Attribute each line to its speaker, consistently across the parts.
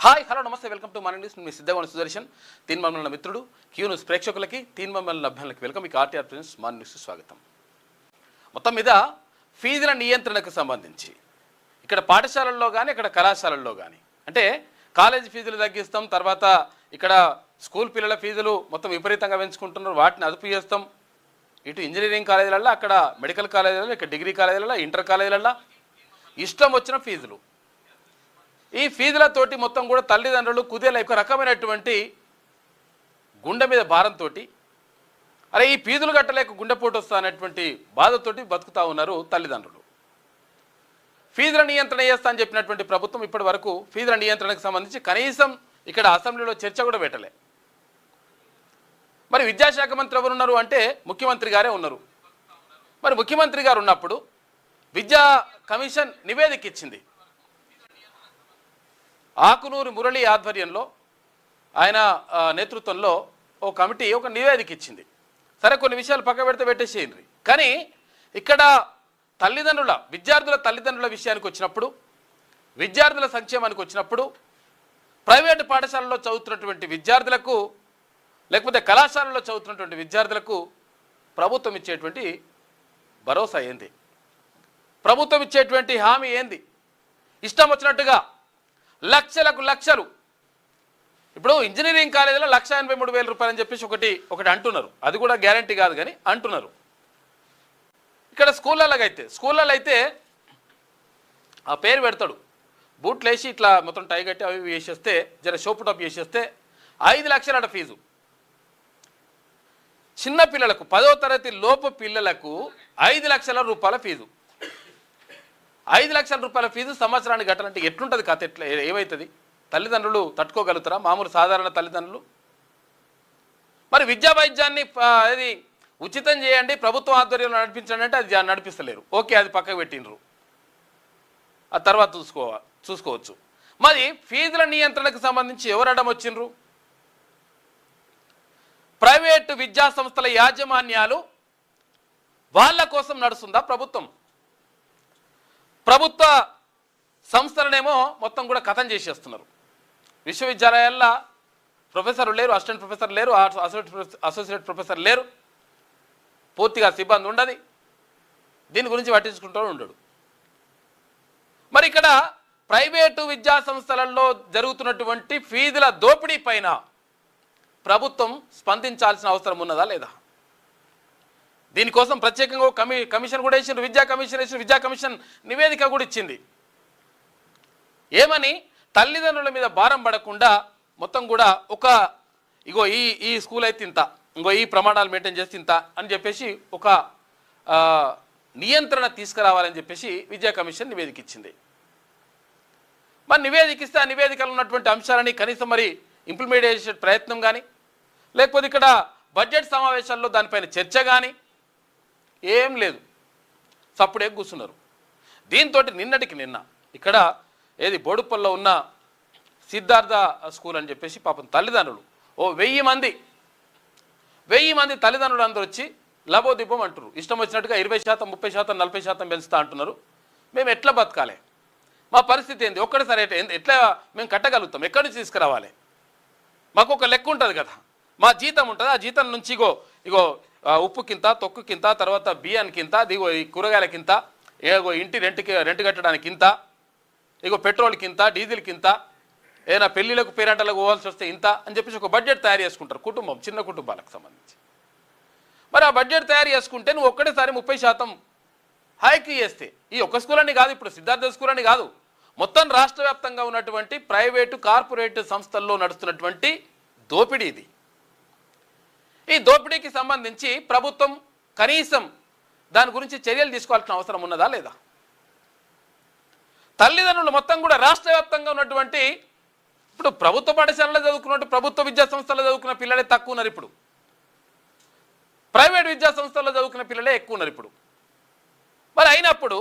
Speaker 1: Hi hello నమస్తే welcome to మన news. మీ సిద్ధగోని సుదర్శన్. తీన్మమ్మల మిత్రుడు క్యూ న్యూస్ ప్రేక్షకులకి తీన్మమ్మల అభ్యర్థులకి వెల్కమ్. మీకు ఆర్టీఆర్ ప్రెజెంట్స్ మన న్యూస్ స్వాగతం. మొత్తం మీద ఫీజుల నియంత్రణకు సంబంధించి ఇక్కడ పాఠశాలల్లో కానీ ఇక్కడ కళాశాలల్లో కానీ అంటే కాలేజీ ఫీజులు తగ్గిస్తాం, తర్వాత ఇక్కడ స్కూల్ పిల్లల ఫీజులు మొత్తం విపరీతంగా పెంచుకుంటున్నారు, వాటిని అదుపు చేస్తాం. ఇటు ఇంజనీరింగ్ కాలేజీలలో, అక్కడ మెడికల్ కాలేజీలలో, ఇక్కడ డిగ్రీ కాలేజీలలో, ఇంటర్ కాలేజీలలో ఇష్టం వచ్చిన ఫీజులు. ఈ ఫీజులతోటి మొత్తం కూడా తల్లిదండ్రులు కుదేల ఒక రకమైనటువంటి గుండె మీద భారంతో, అరే ఈ ఫీజులు కట్టలేక గుండెపోటు వస్తా అనేటువంటి బాధతోటి బతుకుతూ ఉన్నారు తల్లిదండ్రులు. ఫీజుల నియంత్రణ చేస్తా అని చెప్పినటువంటి ప్రభుత్వం ఇప్పటి వరకు ఫీజుల నియంత్రణకు సంబంధించి కనీసం ఇక్కడ అసెంబ్లీలో చర్చ కూడా పెట్టలే. మరి విద్యాశాఖ మంత్రి ఎవరున్నారు అంటే ముఖ్యమంత్రి గారే ఉన్నారు. మరి ముఖ్యమంత్రి గారు ఉన్నప్పుడు విద్యా కమిషన్ నివేదిక ఇచ్చింది. ఆకునూరు మురళి ఆధ్వర్యంలో ఆయన నేతృత్వంలో ఓ కమిటీ ఒక నివేదిక ఇచ్చింది. సరే కొన్ని విషయాలు పక్క పెడితే పెట్టేసేయండి. కానీ ఇక్కడ విద్యార్థుల తల్లిదండ్రుల విషయానికి వచ్చినప్పుడు, విద్యార్థుల సంక్షేమానికి వచ్చినప్పుడు ప్రైవేటు పాఠశాలలో చదువుతున్నటువంటి విద్యార్థులకు లేకపోతే కళాశాలలో చదువుతున్నటువంటి విద్యార్థులకు ప్రభుత్వం ఇచ్చేటువంటి భరోసా ఏంది, ప్రభుత్వం ఇచ్చేటువంటి హామీ ఏంది? ఇష్టం వచ్చినట్టుగా లక్షలకు లక్షలు. ఇప్పుడు ఇంజనీరింగ్ కాలేజీలో 1,83,000 రూపాయలు అని చెప్పేసి ఒకటి అంటున్నారు. అది కూడా గ్యారంటీ కాదు కానీ అంటున్నారు. ఇక్కడ స్కూళ్ళలో అయితే ఆ పేరు పెడతాడు, బూట్లు వేసి ఇట్లా మొత్తం టై కట్టి అవి వేసేస్తే జర షోపు టాప్ వేసేస్తే 5 లక్షల ఫీజు. చిన్న పిల్లలకు 10వ తరగతి లోపు పిల్లలకు 5 లక్షల రూపాయల ఫీజు. 5 లక్షల రూపాయల ఫీజు సంవత్సరానికి కట్టాలంటే ఎట్లుంటుంది కథ? ఏమవుతుంది? తల్లిదండ్రులు తట్టుకోగలుగుతారా? మామూలు సాధారణ తల్లిదండ్రులు. మరి విద్యా వైద్యాన్ని అది ఉచితం చేయండి, ప్రభుత్వం ఆధ్వర్యంలో నడిపించండి అంటే అది నడిపిస్తలేరు. ఓకే, అది పక్కకు పెట్టినరు, ఆ తర్వాత చూసుకోవచ్చు. మరి ఫీజుల నియంత్రణకు సంబంధించి ఎవరు అడ్డం వచ్చిండ్రు? ప్రైవేటు విద్యా సంస్థల యాజమాన్యాలు వాళ్ళ కోసం నడుస్తుందా ప్రభుత్వం? ప్రభుత్వ సంస్థలనేమో మొత్తం కూడా కథం చేసేస్తున్నారు. విశ్వవిద్యాలయాల్లో ప్రొఫెసర్లు లేరు, అసిస్టెంట్ ప్రొఫెసర్ లేరు, అసోసియేట్ ప్రొఫెసర్ లేరు, పూర్తిగా సిబ్బంది ఉండదు. దీని గురించి పట్టించుకుంటూ ఉండడు. మరి ఇక్కడ ప్రైవేటు విద్యా సంస్థలలో జరుగుతున్నటువంటి ఫీజుల దోపిడీ పైన ప్రభుత్వం స్పందించాల్సిన అవసరం ఉన్నదా లేదా? దీనికోసం ప్రత్యేకంగా కమిషన్ కూడా వేసింది, విద్యా కమిషన్ నివేదిక కూడా ఇచ్చింది. ఏమని? తల్లిదండ్రుల మీద భారం పడకుండా మొత్తం కూడా ఇగో ఈ స్కూల్ అయితే ఇంత, ఇంకో ఈ ప్రమాణాలు మెయింటైన్ చేస్తే ఇంత అని చెప్పేసి ఒక నియంత్రణ తీసుకురావాలని చెప్పేసి విద్యా కమిషన్ నివేదిక ఇచ్చింది. మరి నివేదిక ఇస్తే ఆ నివేదికలో ఉన్నటువంటి అంశాలని కనీసం మరి ఇంప్లిమెంట్ చేసే ప్రయత్నం కానీ, లేకపోతే ఇక్కడ బడ్జెట్ సమావేశాల్లో దానిపైన చర్చ కానీ ఏం లేదు. సప్పుడే కూర్చున్నారు. దీంతో నిన్న ఇక్కడ బోడుపల్లో ఉన్న సిద్ధార్థ స్కూల్ అని చెప్పేసి పాపం తల్లిదండ్రులు 1000 మంది తల్లిదండ్రులు అందరూ వచ్చి లబోదీపం అంటారు. ఇష్టం వచ్చినట్టుగా 20%, 30%, 40% పెంచుతా అంటున్నారు. మేము ఎట్లా బతకాలి? మా పరిస్థితి ఏంది? ఒక్కడిసారి ఎట్లా మేము కట్టగలుగుతాం? ఎక్కడి నుంచి తీసుకురావాలి? మాకు ఒక లెక్క ఉంటుంది కదా, మా జీతం ఉంటుంది. ఆ జీతం నుంచి ఇగో ఉప్పు కింత, తొక్కు కింత, తర్వాత బియ్యానికి ఇంత, ఇగో ఈ కూరగాయలకింత, ఇంటి రెంట్ కట్టడానికి ఇంత, ఇగో పెట్రోల్కి ఇంత, డీజిల్కి ఇంత, ఏదైనా పెళ్ళిళ్ళకు పేరంటలకు పోవాల్సి వస్తే ఇంత అని చెప్పేసి ఒక బడ్జెట్ తయారు చేసుకుంటారు కుటుంబం, చిన్న కుటుంబాలకు సంబంధించి. మరి ఆ బడ్జెట్ తయారు చేసుకుంటే నువ్వు ఒక్కటేసారి 30% హైక్ చేస్తే, ఈ ఒక్క స్కూల్ అని కాదు, ఇప్పుడు సిద్ధార్థ స్కూల్ అని కాదు, మొత్తం రాష్ట్ర వ్యాప్తంగా ఉన్నటువంటి ప్రైవేటు కార్పొరేట్ సంస్థల్లో నడుస్తున్నటువంటి దోపిడీ ఇది. ఈ దోపిడీకి సంబంధించి ప్రభుత్వం కనీసం దాని గురించి చర్యలు తీసుకోవాల్సిన అవసరం ఉన్నదా లేదా? తల్లిదండ్రులు మొత్తం కూడా రాష్ట్ర వ్యాప్తంగా ఉన్నటువంటి, ఇప్పుడు ప్రభుత్వ పాఠశాలలో చదువుకున్నట్టు ప్రభుత్వ విద్యా సంస్థల్లో చదువుకున్న పిల్లలే తక్కువ ఉన్నారు. ఇప్పుడు ప్రైవేట్ విద్యా సంస్థల్లో చదువుకున్న పిల్లలే ఎక్కువ ఉన్నారు ఇప్పుడు. మరి అయినప్పుడు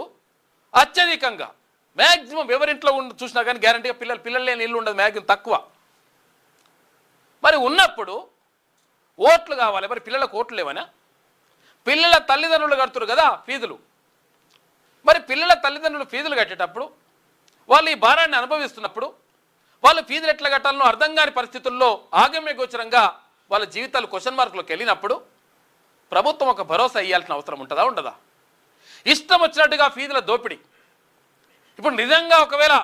Speaker 1: అత్యధికంగా మ్యాక్సిమం ఎవరింట్లో చూసినా కానీ గ్యారంటీగా పిల్లలు లేని ఇల్లు ఉండదు, మ్యాక్సిమం తక్కువ. మరి ఉన్నప్పుడు ఓట్లు కావాలి. మరి పిల్లలకు ఓట్లు లేవనా? పిల్లల తల్లిదండ్రులు కడుతున్నారు కదా ఫీజులు. మరి పిల్లల తల్లిదండ్రులు ఫీజులు కట్టేటప్పుడు వాళ్ళు ఈ భారాన్ని అనుభవిస్తున్నప్పుడు వాళ్ళు ఫీజులు ఎట్లా కట్టాలనో అర్థం కాని పరిస్థితుల్లో ఆగమ్య గోచరంగా వాళ్ళ జీవితాలు క్వశ్చన్ మార్కులోకి వెళ్ళినప్పుడు ప్రభుత్వం ఒక భరోసా ఇవ్వాల్సిన అవసరం ఉంటుందా ఉండదా? ఇష్టం వచ్చినట్టుగా ఫీజుల దోపిడీ. ఇప్పుడు నిజంగా ఒకవేళ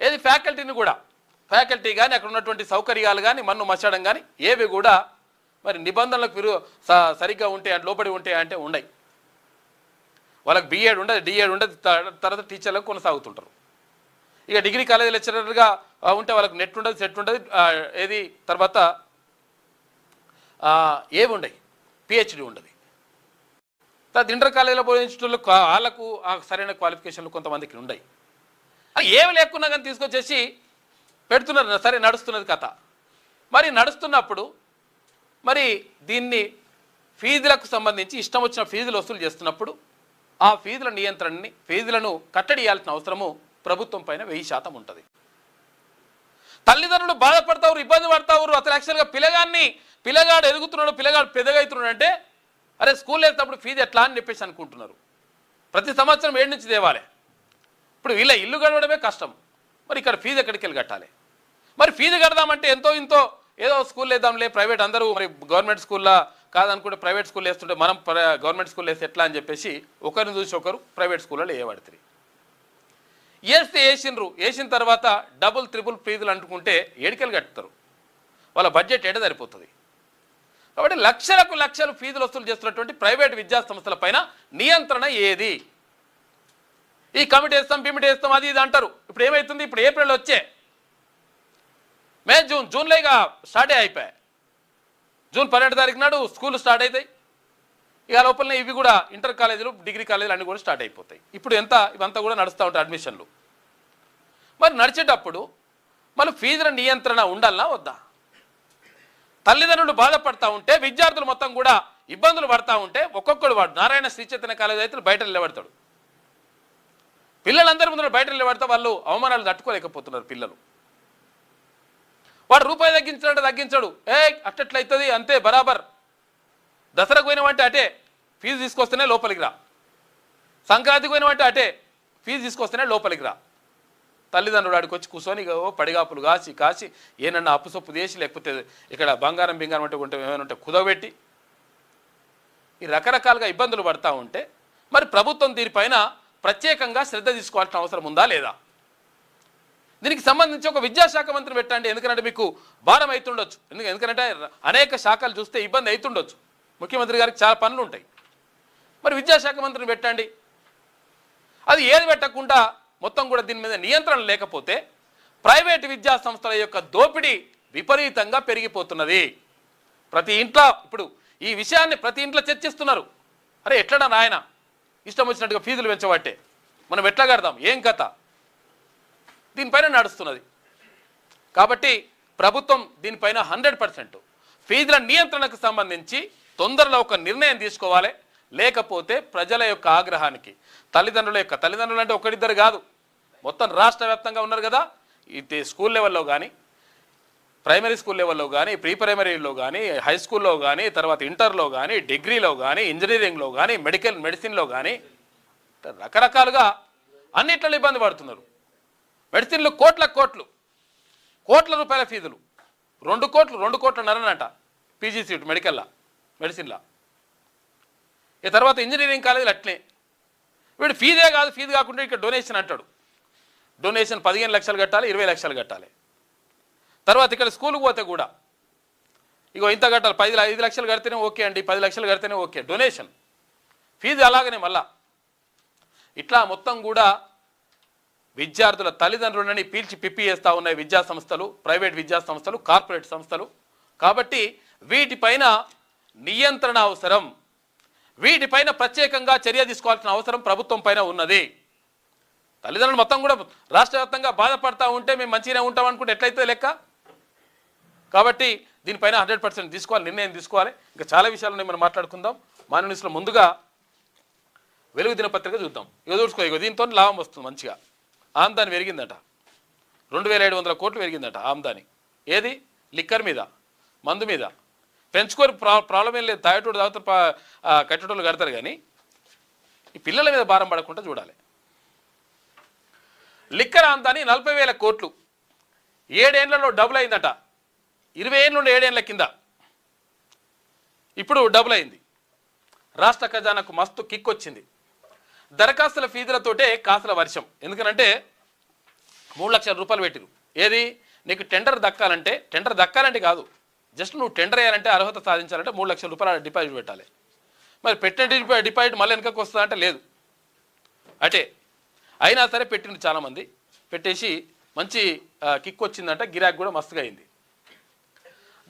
Speaker 1: ఏది ఫ్యాకల్టీని కూడా ఫ్యాకల్టీ కానీ అక్కడ ఉన్నటువంటి సౌకర్యాలు కానీ మన్ను మచ్చడం కానీ ఏవి కూడా మరి నిబంధనలకు సరిగ్గా ఉంటే లోపడి ఉంటాయి అంటే ఉండయి. వాళ్ళకి బిఎడ్ ఉండదు, డిఎడ్ ఉండదు, తర్వాత టీచర్లకు కొనసాగుతుంటారు. ఇక డిగ్రీ కాలేజీ లెక్చరర్గా ఉంటే వాళ్ళకి నెట్ ఉండదు, సెట్ ఉండదు, ఏది తర్వాత ఏవి ఉండయి, పిహెచ్డి ఉండదు. తర్వాత ఇంటర్ కాలేజీలో పోయించడంలో వాళ్ళకు సరైన క్వాలిఫికేషన్లు కొంతమందికి ఉండయి. ఏమి లేకున్నా కానీ తీసుకొచ్చేసి పెడుతున్నారు. సరే నడుస్తున్నది కథ. మరి నడుస్తున్నప్పుడు మరి దీన్ని ఫీజులకు సంబంధించి ఇష్టం వచ్చిన ఫీజులు వసూలు చేస్తున్నప్పుడు ఆ ఫీజుల నియంత్రణని ఫీజులను కట్టడియాల్సిన అవసరము ప్రభుత్వం పైన 1000% ఉంటుంది. తల్లిదండ్రులు బాధపడతారు, ఇబ్బంది పడతారు. అసలు యాక్చువల్గా పిల్లగాడు ఎదుగుతున్నాడు, పిల్లగాడు పెద్దగా అవుతున్నాడు అంటే అరే స్కూల్ వెళ్తేటప్పుడు ఫీజు ఎట్లా అని చెప్పేసి అనుకుంటున్నారు. ప్రతి సంవత్సరం 7 నుంచి తేవాలి. ఇప్పుడు వీళ్ళ ఇల్లు గడవడమే కష్టం, మరి ఇక్కడ ఫీజు ఎక్కడికి వెళ్ళి కట్టాలి? మరి ఫీజు కడదామంటే ఎంతో ఇంతో ఏదో స్కూల్ వేద్దాంలే, ప్రైవేట్ అందరూ మరి గవర్నమెంట్ స్కూల్లో కాదనుకుంటే ప్రైవేట్ స్కూల్ వేస్తుంటే మనం గవర్నమెంట్ స్కూల్ వేస్తే ఎట్లా అని చెప్పేసి ఒకరిని చూసి ఒకరు ప్రైవేట్ స్కూల్లో వేయబడుతుంది. వేసిన తర్వాత డబుల్ త్రిబుల్ ఫీజులు అంటుకుంటే ఏడికెళ్ళి కట్టుతారు, వాళ్ళ బడ్జెట్ ఎడ సరిపోతుంది. కాబట్టి లక్షలు ఫీజులు వసూలు చేస్తున్నటువంటి ప్రైవేట్ విద్యా సంస్థల పైన నియంత్రణ ఏది? ఈ కమిటీ వేస్తాం, పిమిటీ వేస్తాం, అది ఇది అంటారు. ఇప్పుడు ఏమవుతుంది? ఇప్పుడు ఏప్రిల్ వచ్చే మే జూన్లో ఇక స్టార్టే అయిపోయాయి. జూన్ 12 తారీఖు నాడు స్కూల్ స్టార్ట్ అవుతాయి. ఇక లోపలనే ఇవి కూడా ఇంటర్ కాలేజీలు, డిగ్రీ కాలేజీలు అన్నీ కూడా స్టార్ట్ అయిపోతాయి. ఇప్పుడు ఇవంతా కూడా నడుస్తూ ఉంటాయి అడ్మిషన్లు. మరి నడిచేటప్పుడు మళ్ళీ ఫీజుల నియంత్రణ ఉండాలనా వద్దా? తల్లిదండ్రులు బాధపడతా ఉంటే, విద్యార్థులు మొత్తం కూడా ఇబ్బందులు పడతా ఉంటే ఒక్కొక్కడు వాడు నారాయణ శ్రీ చైతన్య కాలేజీ అయితే బయట నిలబడతాడు. పిల్లలందరి ముందు బయట నిలబడితే వాళ్ళు అవమానాలు తట్టుకోలేకపోతున్నారు. పిల్లలు వాడు రూపాయి తగ్గించాడంటే తగ్గించాడు, అట్టట్లయితుంది అంతే బరాబర్. దసరాకు పోయినామంటే అటే ఫీజు తీసుకొస్తేనే లోపలికి రా, సంక్రాంతికి పోయినామంటే అటే ఫీజు తీసుకొస్తేనే లోపలికి రా. తల్లిదండ్రులు ఆడికి వచ్చి కూర్చొని పడిగాపులు కాసి ఏనన్నా అప్పుసొప్పు చేసి లేకపోతే ఇక్కడ బంగారం అంటే ఏమైనా ఉంటే కుదవబెట్టి ఈ రకరకాలుగా ఇబ్బందులు పడతా ఉంటే మరి ప్రభుత్వం దీనిపైన ప్రత్యేకంగా శ్రద్ధ తీసుకోవాల్సిన అవసరం ఉందా లేదా? దీనికి సంబంధించి ఒక విద్యాశాఖ మంత్రి పెట్టండి. ఎందుకంటే మీకు భారం అవుతుండొచ్చు, ఎందుకంటే అనేక శాఖలు చూస్తే ఇబ్బంది అవుతుండొచ్చు. ముఖ్యమంత్రి గారికి చాలా పనులు ఉంటాయి. మరి విద్యాశాఖ మంత్రిని పెట్టండి. అది ఏది పెట్టకుండా మొత్తం కూడా దీని మీద నియంత్రణ లేకపోతే ప్రైవేటు విద్యా సంస్థల యొక్క దోపిడీ విపరీతంగా పెరిగిపోతున్నది. ప్రతి ఇంట్లో ఇప్పుడు ఈ విషయాన్ని ప్రతి ఇంట్లో చర్చిస్తున్నారు. అరే ఎట్లడా నాయన ఇష్టం వచ్చినట్టుగా ఫీజులు పెంచబట్టే మనం ఎట్లా కడదాం, ఏం కథ, దీనిపైన నడుస్తున్నది. కాబట్టి ప్రభుత్వం దీనిపైన 100% ఫీజుల నియంత్రణకు సంబంధించి తొందరలో ఒక నిర్ణయం తీసుకోవాలి. లేకపోతే ప్రజల యొక్క ఆగ్రహానికి తల్లిదండ్రులు అంటే ఒకరిద్దరు కాదు, మొత్తం రాష్ట్ర వ్యాప్తంగా ఉన్నారు కదా. ఇది స్కూల్ లెవెల్లో కానీ, ప్రైమరీ స్కూల్ లెవెల్లో కానీ, ప్రీ ప్రైమరీలో కానీ, హై స్కూల్లో కానీ, తర్వాత ఇంటర్లో కానీ, డిగ్రీలో కానీ, ఇంజనీరింగ్లో కానీ, మెడిసిన్లో కానీ రకరకాలుగా అన్నిట్లలో ఇబ్బంది పడుతున్నారు. మెడిసిన్లు కోట్ల రూపాయల ఫీజులు, 2 కోట్ల నరనంట పీజీ సీట్ మెడిసిన్లా. ఈ తర్వాత ఇంజనీరింగ్ కాలేజీలు అట్లే. వీడు ఫీజు కాకుండా ఇక్కడ డొనేషన్ అంటాడు. డొనేషన్ 15 లక్షలు కట్టాలి, 20 లక్షలు కట్టాలి. తర్వాత ఇక్కడ స్కూల్కి పోతే కూడా ఇగో ఇంత కట్టాలి, 5 లక్షలు కడితేనే ఓకే అండి, 10 లక్షలు కడితేనే ఓకే డొనేషన్. ఫీజు అలాగనే మళ్ళా ఇట్లా మొత్తం కూడా విద్యార్థుల తల్లిదండ్రులని పీల్చి పిప్పి చేస్తూ ఉన్నాయి విద్యా సంస్థలు, ప్రైవేట్ విద్యా సంస్థలు, కార్పొరేట్ సంస్థలు. కాబట్టి వీటిపైన నియంత్రణ అవసరం, వీటిపైన ప్రత్యేకంగా చర్య తీసుకోవాల్సిన అవసరం ప్రభుత్వం పైన ఉన్నది. తల్లిదండ్రులు మొత్తం కూడా రాష్ట్ర వ్యాప్తంగా బాధపడతా ఉంటే మేము మంచిగానే ఉంటాం అనుకుంటే ఎట్లయితే లెక్క. కాబట్టి దీనిపైన 100% తీసుకోవాలి, నిర్ణయం తీసుకోవాలి. ఇంకా చాలా విషయాలు మనం మాట్లాడుకుందాం. మా న్యూస్లో ముందుగా వెలుగు దినపత్రిక చూద్దాం. ఇగో దీంతో లాభం వస్తుంది మంచిగా. ఆమ్దాని పెరిగిందట, 2700 కోట్లు పెరిగిందట ఆమ్దాని. ఏది? లిక్కర్ మీద, మందు మీద. పెంచుకొని ప్రాబ్లం ఏం లేదు, తాగేటోడు తాగుతారు, కట్టేటోళ్ళు కడతారు. కానీ ఈ పిల్లల మీద భారం పడకుండా చూడాలి. లిక్కర్ ఆమ్దాని 40,000 కోట్లు. 7 ఏళ్లలో డబుల్ అయిందట. 20 ఏళ్ళ నుండి 7 ఏళ్ల కింద ఇప్పుడు డబుల్ అయింది. రాష్ట్ర ఖజానాకు మస్తు కిక్ వచ్చింది. దరఖాస్తుల ఫీజులతోటే కాసుల వర్షం. ఎందుకనంటే 3 లక్షల రూపాయలు పెట్టిరు. ఏది నీకు టెండర్ దక్కాలంటే కాదు, జస్ట్ నువ్వు టెండర్ వేయాలంటే అర్హత సాధించాలంటే 3 లక్షల రూపాయలు డిపాజిట్ పెట్టాలి. మరి పెట్టిన డిపాజిట్ మళ్ళీ వెనకకు వస్తుందా అంటే లేదు. అటే అయినా సరే పెట్టింది చాలామంది, పెట్టేసి మంచి కిక్ వచ్చిందంట, గిరాక్ కూడా మస్తుగా అయింది.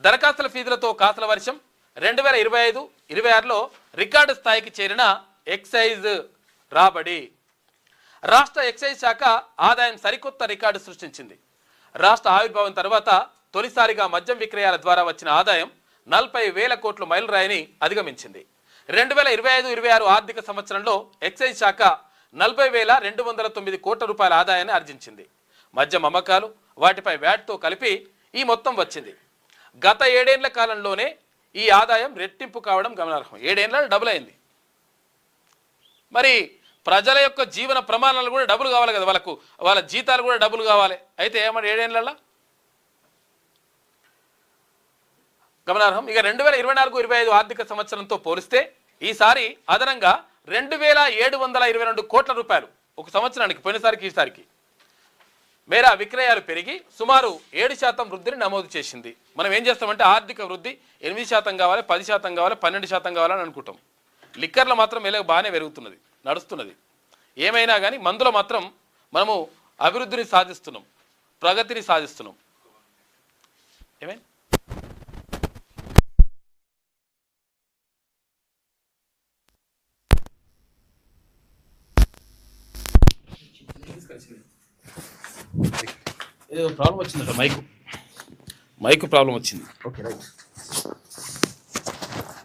Speaker 1: దరఖాస్తుల ఫీజులతో కాసుల వర్షం. 2025-26లో రికార్డు స్థాయికి చేరిన ఎక్సైజ్ రాబడి. రాష్ట్ర ఎక్సైజ్ శాఖ ఆదాయం సరికొత్త రికార్డు సృష్టించింది. రాష్ట్ర ఆవిర్భావం తర్వాత తొలిసారిగా మద్యం విక్రయాల ద్వారా వచ్చిన ఆదాయం 40,000 కోట్ల మైలురాయిని అధిగమించింది. 2025-26 ఆర్థిక సంవత్సరంలో ఎక్సైజ్ శాఖ 40,209 కోట్ల రూపాయల ఆదాయాన్ని ఆర్జించింది. మద్యం అమ్మకాలు, వాటిపై వ్యాట్తో కలిపి ఈ మొత్తం వచ్చింది. గత 7 ఏళ్ల కాలంలోనే ఈ ఆదాయం రెట్టింపు కావడం గమనార్హం. 7 ఏళ్లలో డబుల్ అయింది. మరి ప్రజల యొక్క జీవన ప్రమాణాలు కూడా డబుల్ కావాలి కదా, వాళ్ళ జీతాలు కూడా డబుల్ కావాలి. అయితే ఏమన్నా 7 ఏళ్లలో గమనార్హం. ఇక 2024-25 ఆర్థిక సంవత్సరంతో పోలిస్తే ఈసారి అదనంగా 2,722 కోట్ల రూపాయలు ఒక సంవత్సరానికి, పోయినసారికి ఈసారికి మేర విక్రయాలు పెరిగి సుమారు 7% వృద్ధిని నమోదు చేసింది. మనం ఏం చేస్తామంటే ఆర్థిక వృద్ధి 8% కావాలి, 10% కావాలి, 12% కావాలని అనుకుంటాం. లిక్కర్లో మాత్రం మెల్లగా బాగానే పెరుగుతున్నది, నడుస్తున్నది. ఏమైనా కానీ మందులో మాత్రం మనము అభివృద్ధిని సాధిస్తున్నాం, ప్రగతిని సాధిస్తున్నాం. ఏమైనా ఏదో ప్రాబ్లం వచ్చిందట, మైక్ ప్రాబ్లం వచ్చింది. Okay right.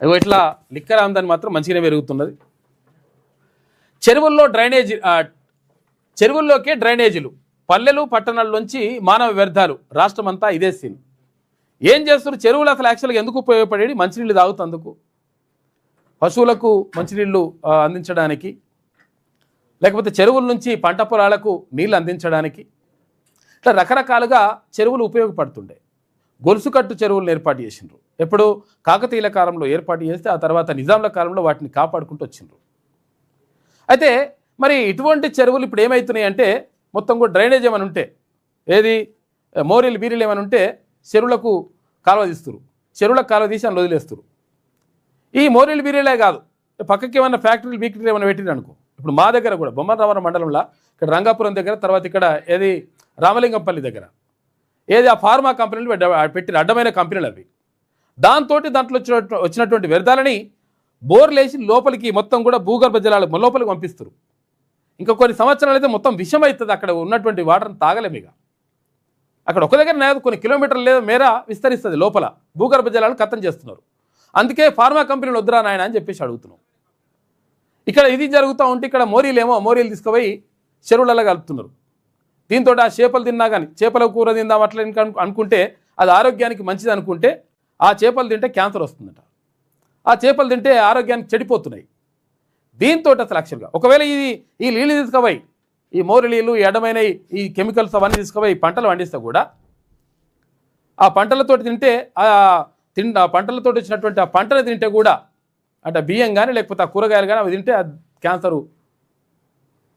Speaker 1: అయ్యో ఇట్లా లిక్కర్ ఆమ్దాని మాత్రం మంచిగానే పెరుగుతున్నది. చెరువుల్లోకే డ్రైనేజీలు, పల్లెలు పట్టణాల్లోంచి మానవ వ్యర్థాలు, రాష్ట్రం అంతా ఇదే సీన్. ఏం చేస్తారు చెరువులు? అసలు యాక్చువల్గా ఎందుకు ఉపయోగపడేది? మంచినీళ్ళు తాగుతందుకు, పశువులకు మంచినీళ్ళు అందించడానికి, లేకపోతే చెరువుల నుంచి పంట పొలాలకు నీళ్ళు అందించడానికి, ఇట్లా రకరకాలుగా చెరువులు ఉపయోగపడుతుండే. గొలుసుకట్టు చెరువులను ఏర్పాటు చేసిండ్రు. ఎప్పుడు కాకతీయుల కాలంలో ఏర్పాటు చేస్తే ఆ తర్వాత నిజాంల కాలంలో వాటిని కాపాడుకుంటూ వచ్చిండ్రు. అయితే మరి ఇటువంటి చెరువులు ఇప్పుడు ఏమవుతున్నాయి అంటే మొత్తం కూడా డ్రైనేజ్ ఏమైనా ఉంటే, ఏది మోరీలు బీరీలు ఏమైనా ఉంటే చెరువులకు కాలువ తీస్తారు, చెరువులకు కాలువ తీసి అని వదిలేస్తారు. ఈ మోరీలు బీరీలే కాదు, పక్కకి ఏమైనా ఫ్యాక్టరీలు బీక్టరీలు ఏమైనా పెట్టిరు అనుకో. ఇప్పుడు మా దగ్గర కూడా బొమ్మరావరం మండలంలో ఇక్కడ రంగాపురం దగ్గర, తర్వాత ఇక్కడ ఏది రామలింగంపల్లి దగ్గర ఏది ఆ ఫార్మా కంపెనీలు పెట్టిన అడ్డమైన కంపెనీలు అవి. దాంతో దాంట్లో వచ్చినటువంటి వ్యర్థాలని బోర్లేసి లోపలికి మొత్తం కూడా భూగర్భ జలాలు లోపలికి పంపిస్తారు. ఇంకా కొన్ని సంవత్సరాలు అయితే మొత్తం విషం అవుతుంది. అక్కడ ఉన్నటువంటి వాటర్ని తాగలేము. ఇక అక్కడ ఒక దగ్గర లేదు, కొన్ని కిలోమీటర్లు లేదా మేర విస్తరిస్తుంది లోపల, భూగర్భ జలాలను కథం చేస్తున్నారు. అందుకే ఫార్మా కంపెనీలు వద్దురా నాయన అని చెప్పేసి అడుగుతున్నాం. ఇక్కడ ఇది జరుగుతూ ఉంటే ఇక్కడ మోరీలు తీసుకుపోయి చెరువులలో కలుపుతున్నారు. దీంతో ఆ చేపలు తిన్నా కానీ, చేపల కూర తిందాం అట్లా అనుకుంటే అది ఆరోగ్యానికి మంచిది అనుకుంటే ఆ చేపలు తింటే క్యాన్సర్ వస్తుందట, ఆ చేపలు తింటే ఆరోగ్యానికి చెడిపోతున్నాయి. దీంతో అసలు యాక్చువల్గా ఒకవేళ ఈ నీళ్ళు తీసుకుపోయి, ఈ మోరి నీళ్ళు, ఈ అడ్డమైన ఈ కెమికల్స్ అవన్నీ తీసుకుపోయి పంటలు పండిస్తే కూడా ఆ పంటలతో తింటే ఆ పంటలతో వచ్చినటువంటి ఆ పంటను తింటే కూడా, అంటే బియ్యం కానీ లేకపోతే ఆ కూరగాయలు కానీ అవి తింటే ఆ క్యాన్సరు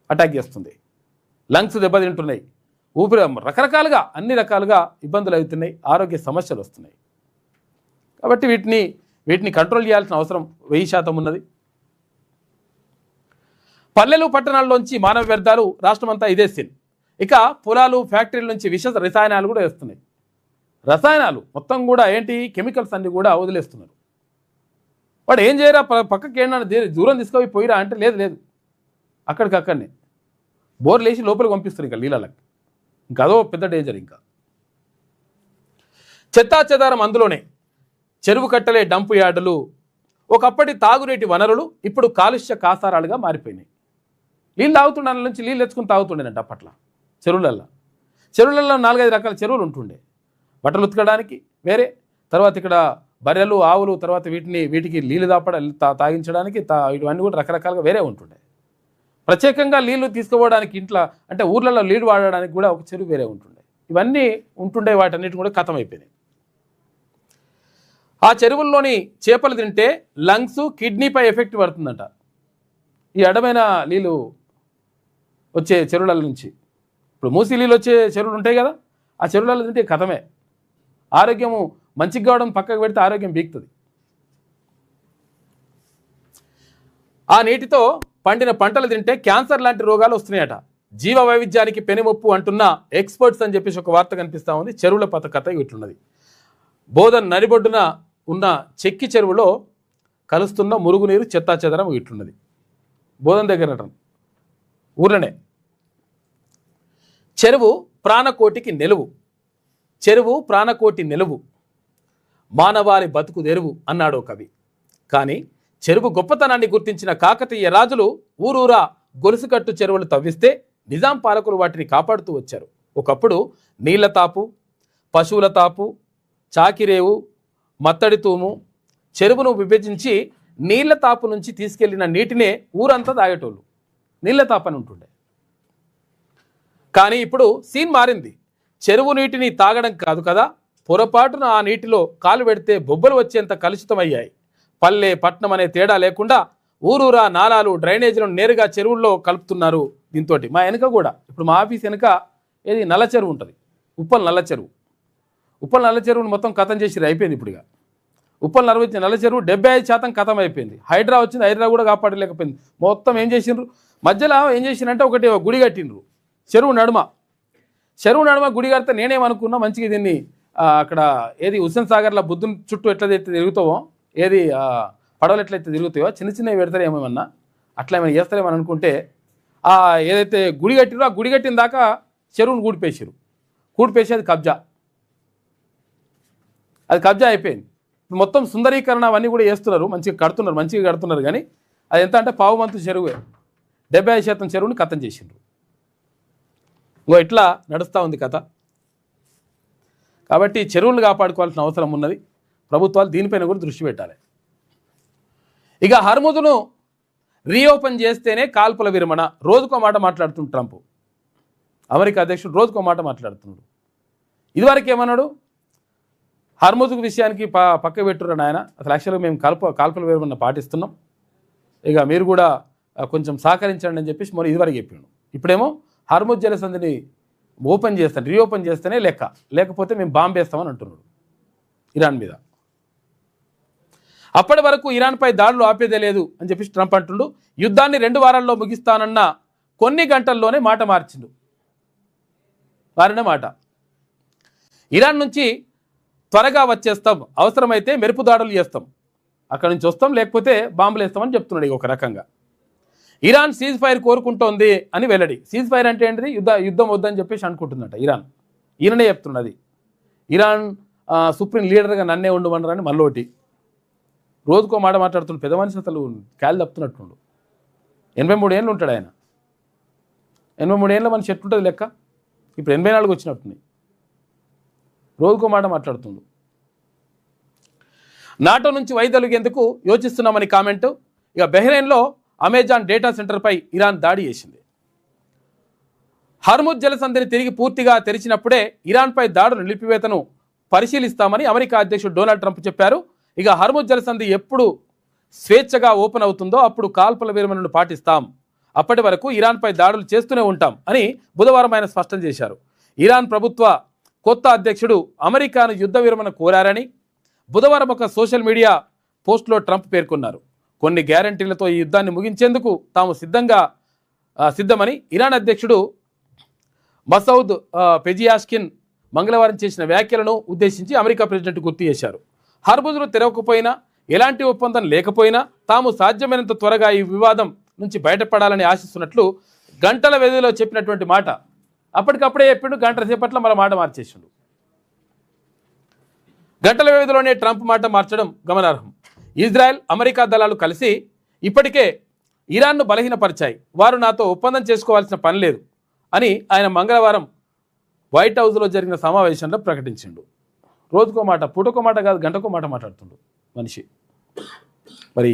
Speaker 1: అటాక్ చేస్తుంది, లంగ్స్ దెబ్బతింటున్నాయి, ఊపిరి రకరకాలుగా అన్ని రకాలుగా ఇబ్బందులు అవుతున్నాయి, ఆరోగ్య సమస్యలు వస్తున్నాయి. కాబట్టి వీటిని కంట్రోల్ చేయాల్సిన అవసరం 1000% ఉన్నది. పల్లెలు పట్టణాల్లోంచి మానవ వ్యర్థాలు, రాష్ట్రం అంతా ఇదే సీన్. ఇక పొలాలు, ఫ్యాక్టరీల నుంచి విష రసాయనాలు కూడా వేస్తున్నాయి. రసాయనాలు మొత్తం కూడా ఏంటి, కెమికల్స్ అన్ని కూడా వదిలేస్తున్నారు. వాడు ఏం చేయరా, పక్కకి ఏంటన్నా దూరం తీసుకుపోయి పోయిరా అంటే లేదు, అక్కడికక్కడనే బోర్లు వేసి లోపలికి పంపిస్తారు ఇంకా నీళ్ళకి. ఇంకా అదో పెద్ద డేంజర్. ఇంకా చెత్తాచెదారం అందులోనే. చెరువు కట్టలే డంపు యార్డులు, ఒకప్పటి తాగునీటి వనరులు ఇప్పుడు కాలుష్య కాసారాలుగా మారిపోయినాయి. నీళ్ళు తాగుతుండే, అందులో నుంచి నీళ్ళు తెచ్చుకుని తాగుతుండేనంట అప్పట్లో. చెరువులల్లో 4-5 రకాల చెరువులు ఉంటుండే. బట్టలు ఉతకడానికి వేరే, తర్వాత ఇక్కడ బర్రెలు, ఆవులు, తర్వాత వీటికి నీళ్ళు తాగించడానికి ఇవన్నీ కూడా రకరకాలుగా వేరే ఉంటుండే. ప్రత్యేకంగా నీళ్లు తీసుకుపోవడానికి ఇంట్లో అంటే ఊర్లలో నీళ్లు వాడడానికి కూడా ఒక చెరువు వేరే ఉంటుండే. ఇవన్నీ ఉంటుండే, వాటన్నిటి కూడా ఖతం అయిపోయినాయి. ఆ చెరువుల్లోని చేపలు తింటే లంగ్స్ కిడ్నీపై ఎఫెక్ట్ పడుతుందంట. ఈ అడ్డమైన నీళ్ళు వచ్చే చెరువుల నుంచి, ఇప్పుడు మూసి నీళ్ళు వచ్చే చెరువులు ఉంటాయి కదా, ఆ చెరువులలో తింటే ఖతమే. ఆరోగ్యము మంచిగా కావడం పక్కకు పెడితే ఆరోగ్యం బీక్తుంది. ఆ నీటితో పండిన పంటలు తింటే క్యాన్సర్ లాంటి రోగాలు వస్తున్నాయట. జీవ వైవిధ్యానికి పెనుముప్పు అంటున్న ఎక్స్పర్ట్స్ అని చెప్పేసి ఒక వార్త కనిపిస్తూ ఉంది. చెరువుల కథ ఇట్లున్నది. బోధన్ నడిబొడ్డున ఉన్న చెక్కి చెరువులో కలుస్తున్న మురుగునీరు చెత్తా చెదరం ఇట్లున్నది. బోధన్ దగ్గర ఊర్లనే. చెరువు ప్రాణకోటికి నెలువు, చెరువు ప్రాణకోటి నెలువు, మానవారి బతుకు తెరువు అన్నాడు కవి. కానీ చెరువు గొప్పతనాన్ని గుర్తించిన కాకతీయ రాజులు ఊరూరా గొలుసుకట్టు చెరువులు తవ్విస్తే నిజాం పాలకులు వాటిని కాపాడుతూ వచ్చారు. ఒకప్పుడు నీళ్ల తాపు, పశువుల తాపు, చాకిరేవు, మత్తడి తూము చెరువును విభజించి నీళ్ల తాపు నుంచి తీసుకెళ్లిన నీటినే ఊరంతా తాగేటోళ్ళు. నీళ్ల తాపు అని ఉంటుండే. కానీ ఇప్పుడు సీన్ మారింది. చెరువు నీటిని తాగడం కాదు కదా, పొరపాటున ఆ నీటిలో కాలు పెడితే బొబ్బలు వచ్చేంత కలుషితమయ్యాయి. పల్లె పట్నం అనే తేడా లేకుండా ఊరూరా నాలాలు డ్రైనేజీలను నేరుగా చెరువుల్లో కలుపుతున్నారు. దీంతో మా వెనుక కూడా, ఇప్పుడు మా ఆఫీస్ వెనుక ఏది నల్ల చెరువు ఉంటుంది, ఉప్పల్ నల్ల చెరువు. ఉప్పల్ నల్ల చెరువును మొత్తం కథం చేసి అయిపోయింది. ఇప్పుడుగా ఉప్పల్ నల్ల చెరువు 75% కథం అయిపోయింది. హైడ్రా వచ్చింది, హైడ్రా కూడా కాపాడలేకపోయింది. మొత్తం ఏం చేసిండ్రు, మధ్యలో ఏం చేసిండ్రంటే ఒకటి గుడి కట్టిండ్రు చెరువు నడుమ. గుడి కడితే నేనేమనుకున్నా, మంచిగా దీన్ని అక్కడ ఏది హుస్సేన్ సాగర్లో బుద్ధుని చుట్టూ ఎట్లయితే తిరుగుతావో, ఏది పడవలు ఎట్లయితే తిరుగుతాయో చిన్న చిన్నవి పెడతారు ఏమేమన్నా, అట్లా ఏమైనా చేస్తారేమని అనుకుంటే ఏదైతే గుడి కట్టిరో ఆ గుడి కట్టిన దాకా చెరువును కూడిపేసి అది కబ్జా అయిపోయింది. మొత్తం సుందరీకరణ అవన్నీ కూడా చేస్తున్నారు, మంచిగా కడుతున్నారు. కానీ అది ఎంత అంటే పావువంతు చెరువే, 75% చెరువుని కథం చేసిండ్రు. ఇట్లా నడుస్తూ ఉంది కథ. కాబట్టి చెరువులు కాపాడుకోవాల్సిన అవసరం ఉన్నది. ప్రభుత్వాలు దీనిపైన కూడా దృష్టి పెట్టాలి. ఇక హర్ముదును రీఓపెన్ చేస్తేనే కాల్పుల విరమణ. రోజుకో మాట మాట్లాడుతుంది ట్రంప్. అమెరికా అధ్యక్షుడు రోజుకో మాట మాట్లాడుతున్నాడు. ఇదివరకు ఏమన్నాడు, హర్ముదు విషయానికి పక్క పెట్టురని ఆయన. అసలు యాక్చువల్గా మేము కాల్పుల విరమణ పాటిస్తున్నాం, ఇక మీరు కూడా కొంచెం సహకరించండి అని చెప్పేసి మరి ఇదివరకు చెప్పాడు. ఇప్పుడేమో హర్ముద్ జలసంధిని రీఓపెన్ చేస్తేనే లెక్క, లేకపోతే మేము బాంబు వేస్తామని అంటున్నాడు ఇరాన్ మీద. అప్పటి వరకు ఇరాన్పై దాడులు ఆపేదే లేదు అని చెప్పి ట్రంప్ అంటుండు. యుద్ధాన్ని 2 వారాల్లో ముగిస్తానన్న కొన్ని గంటల్లోనే మాట మారిన మాట. ఇరాన్ నుంచి త్వరగా వచ్చేస్తాం, అవసరమైతే మెరుపు దాడులు చేస్తాం, అక్కడి నుంచి వస్తాం, లేకపోతే బాంబులు వేస్తామని చెప్తున్నాడు. ఒక రకంగా ఇరాన్ సీజ్ ఫైర్ కోరుకుంటోంది అని వెల్లడి. సీజ్ ఫైర్ అంటే ఏంటిది, యుద్ధం వద్దని చెప్పేసి అనుకుంటుందట ఇరాన్. ఈయననే చెప్తున్నది. ఇరాన్ సుప్రీం లీడర్గా నన్నే ఉండమన్నారని మళ్ళోటి రోజుకో మాట మాట్లాడుతుండు. పెద్ద మనిషి అసలు కాలు తప్పుతున్నట్టుండు. 83 ఏళ్ళు ఉంటాడు ఆయన. 83 ఏళ్ళ మనిషి ఎట్లుంటుంది లెక్క, ఇప్పుడు 84 వచ్చినట్టున్నాయి. రోజుకో మాట మాట్లాడుతుండు. నాటో నుంచి వైదొలిగేందుకు యోచిస్తున్నామని కామెంట్. ఇక బహ్రెయిన్లో అమెజాన్ డేటా సెంటర్పై ఇరాన్ దాడి చేసింది. హర్ముద్ జలసంధిని తిరిగి పూర్తిగా తెరిచినప్పుడే ఇరాన్పై దాడుల నిలిపివేతను పరిశీలిస్తామని అమెరికా అధ్యక్షుడు డొనాల్డ్ ట్రంప్ చెప్పారు. ఇక హర్ముద్ జలసంధి ఎప్పుడు స్వేచ్ఛగా ఓపెన్ అవుతుందో అప్పుడు కాల్పుల విరమణను పాటిస్తాం, అప్పటి వరకు ఇరాన్పై దాడులు చేస్తూనే ఉంటాం అని బుధవారం ఆయన స్పష్టం చేశారు. ఇరాన్ ప్రభుత్వ కొత్త అధ్యక్షుడు అమెరికాను యుద్ధ విరమణ కోరారని బుధవారం ఒక సోషల్ మీడియా పోస్టులో ట్రంప్ పేర్కొన్నారు. కొన్ని గ్యారంటీలతో ఈ యుద్ధాన్ని ముగించేందుకు తాము సిద్ధమని ఇరాన్ అధ్యక్షుడు మసౌద్ పెజియాష్కిన్ మంగళవారం చేసిన వ్యాఖ్యలను ఉద్దేశించి అమెరికా ప్రెసిడెంట్ గుర్తు చేశారు. హర్ముద్ను తెరవకపోయినా, ఎలాంటి ఒప్పందం లేకపోయినా తాము సాధ్యమైనంత త్వరగా ఈ వివాదం నుంచి బయటపడాలని ఆశిస్తున్నట్లు గంటల వ్యవధిలో చెప్పినటువంటి మాట అప్పటికప్పుడే చెప్పిండు. గంటల సేపట్లో మన మాట మార్చేసిండు. గంటల వ్యవధిలోనే ట్రంప్ మాట మార్చడం గమనార్హం. ఇజ్రాయెల్, అమెరికా దళాలు కలిసి ఇప్పటికే ఇరాన్ను బలహీనపరిచాయి, వారు నాతో ఒప్పందం చేసుకోవాల్సిన పని లేదు అని ఆయన మంగళవారం వైట్ హౌస్లో జరిగిన సమావేశంలో ప్రకటించిండు. రోజుకో మాట, పూటకో మాట కాదు, గంటకో మాట మాట్లాడుతుండు మనిషి. మరి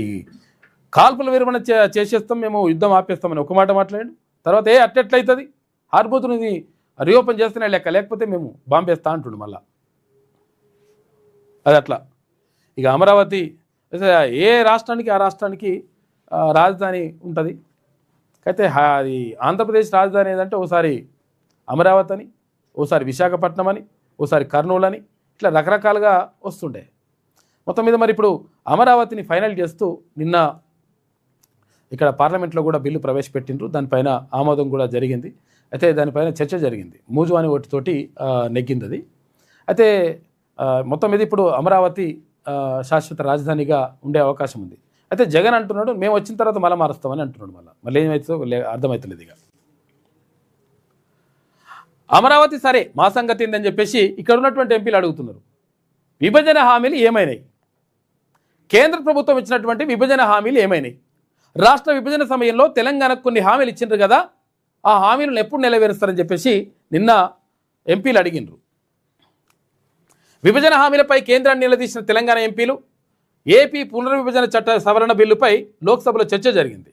Speaker 1: కాల్పుల విరమణ చేసేస్తాం, మేము యుద్ధం ఆపేస్తామని ఒక మాట మాట్లాడాడు. తర్వాత అట్టెట్లయితుంది, హర్ముద్ని రీఓపెన్ చేస్తేనే లెక్క, లేకపోతే మేము బాంబేస్తా అంటుండు మళ్ళా. అది అట్లా. ఇక అమరావతి ఏ రాష్ట్రానికి ఆ రాష్ట్రానికి రాజధాని ఉంటుంది. అయితే అది ఆంధ్రప్రదేశ్ రాజధాని ఏదంటే ఓసారి అమరావతి అని, ఓసారి విశాఖపట్నం అని, ఓసారి కర్నూలు అని, ఇట్లా రకరకాలుగా వస్తుండే. మొత్తం మీద మరి ఇప్పుడు అమరావతిని ఫైనల్ చేస్తూ నిన్న ఇక్కడ పార్లమెంట్లో కూడా బిల్లు ప్రవేశపెట్టిండ్రు. దానిపైన ఆమోదం కూడా జరిగింది. అయితే దానిపైన చర్చ జరిగింది. మూజువాని ఓటుతోటి నెగ్గింది అది. అయితే మొత్తం మీద ఇప్పుడు అమరావతి శాశ్వత రాజధానిగా ఉండే అవకాశం ఉంది. అయితే జగన్ అంటున్నాడు మేము వచ్చిన తర్వాత మళ్ళీ మారుస్తామని అంటున్నాడు. మళ్ళీ ఏమవుతుందో అర్థమవుతలేదు. ఇక అమరావతి సరే మా సంగతి ఏందని చెప్పేసి ఇక్కడ ఉన్నటువంటి ఎంపీలు అడుగుతున్నారు. విభజన హామీలు ఏమైనాయి? కేంద్ర ప్రభుత్వం ఇచ్చినటువంటి విభజన హామీలు ఏమైనాయి? రాష్ట్ర విభజన సమయంలో తెలంగాణకు కొన్ని హామీలు ఇచ్చిండ్రు కదా, ఆ హామీలను ఎప్పుడు నెరవేరుస్తారని చెప్పేసి నిన్న ఎంపీలు అడిగినరు. విభజన హామీలపై కేంద్రాన్ని నిలదీసిన తెలంగాణ ఎంపీలు ఏపీ పునర్విభజన చట్ట సవరణ బిల్లుపై లోక్సభలో చర్చ జరిగింది.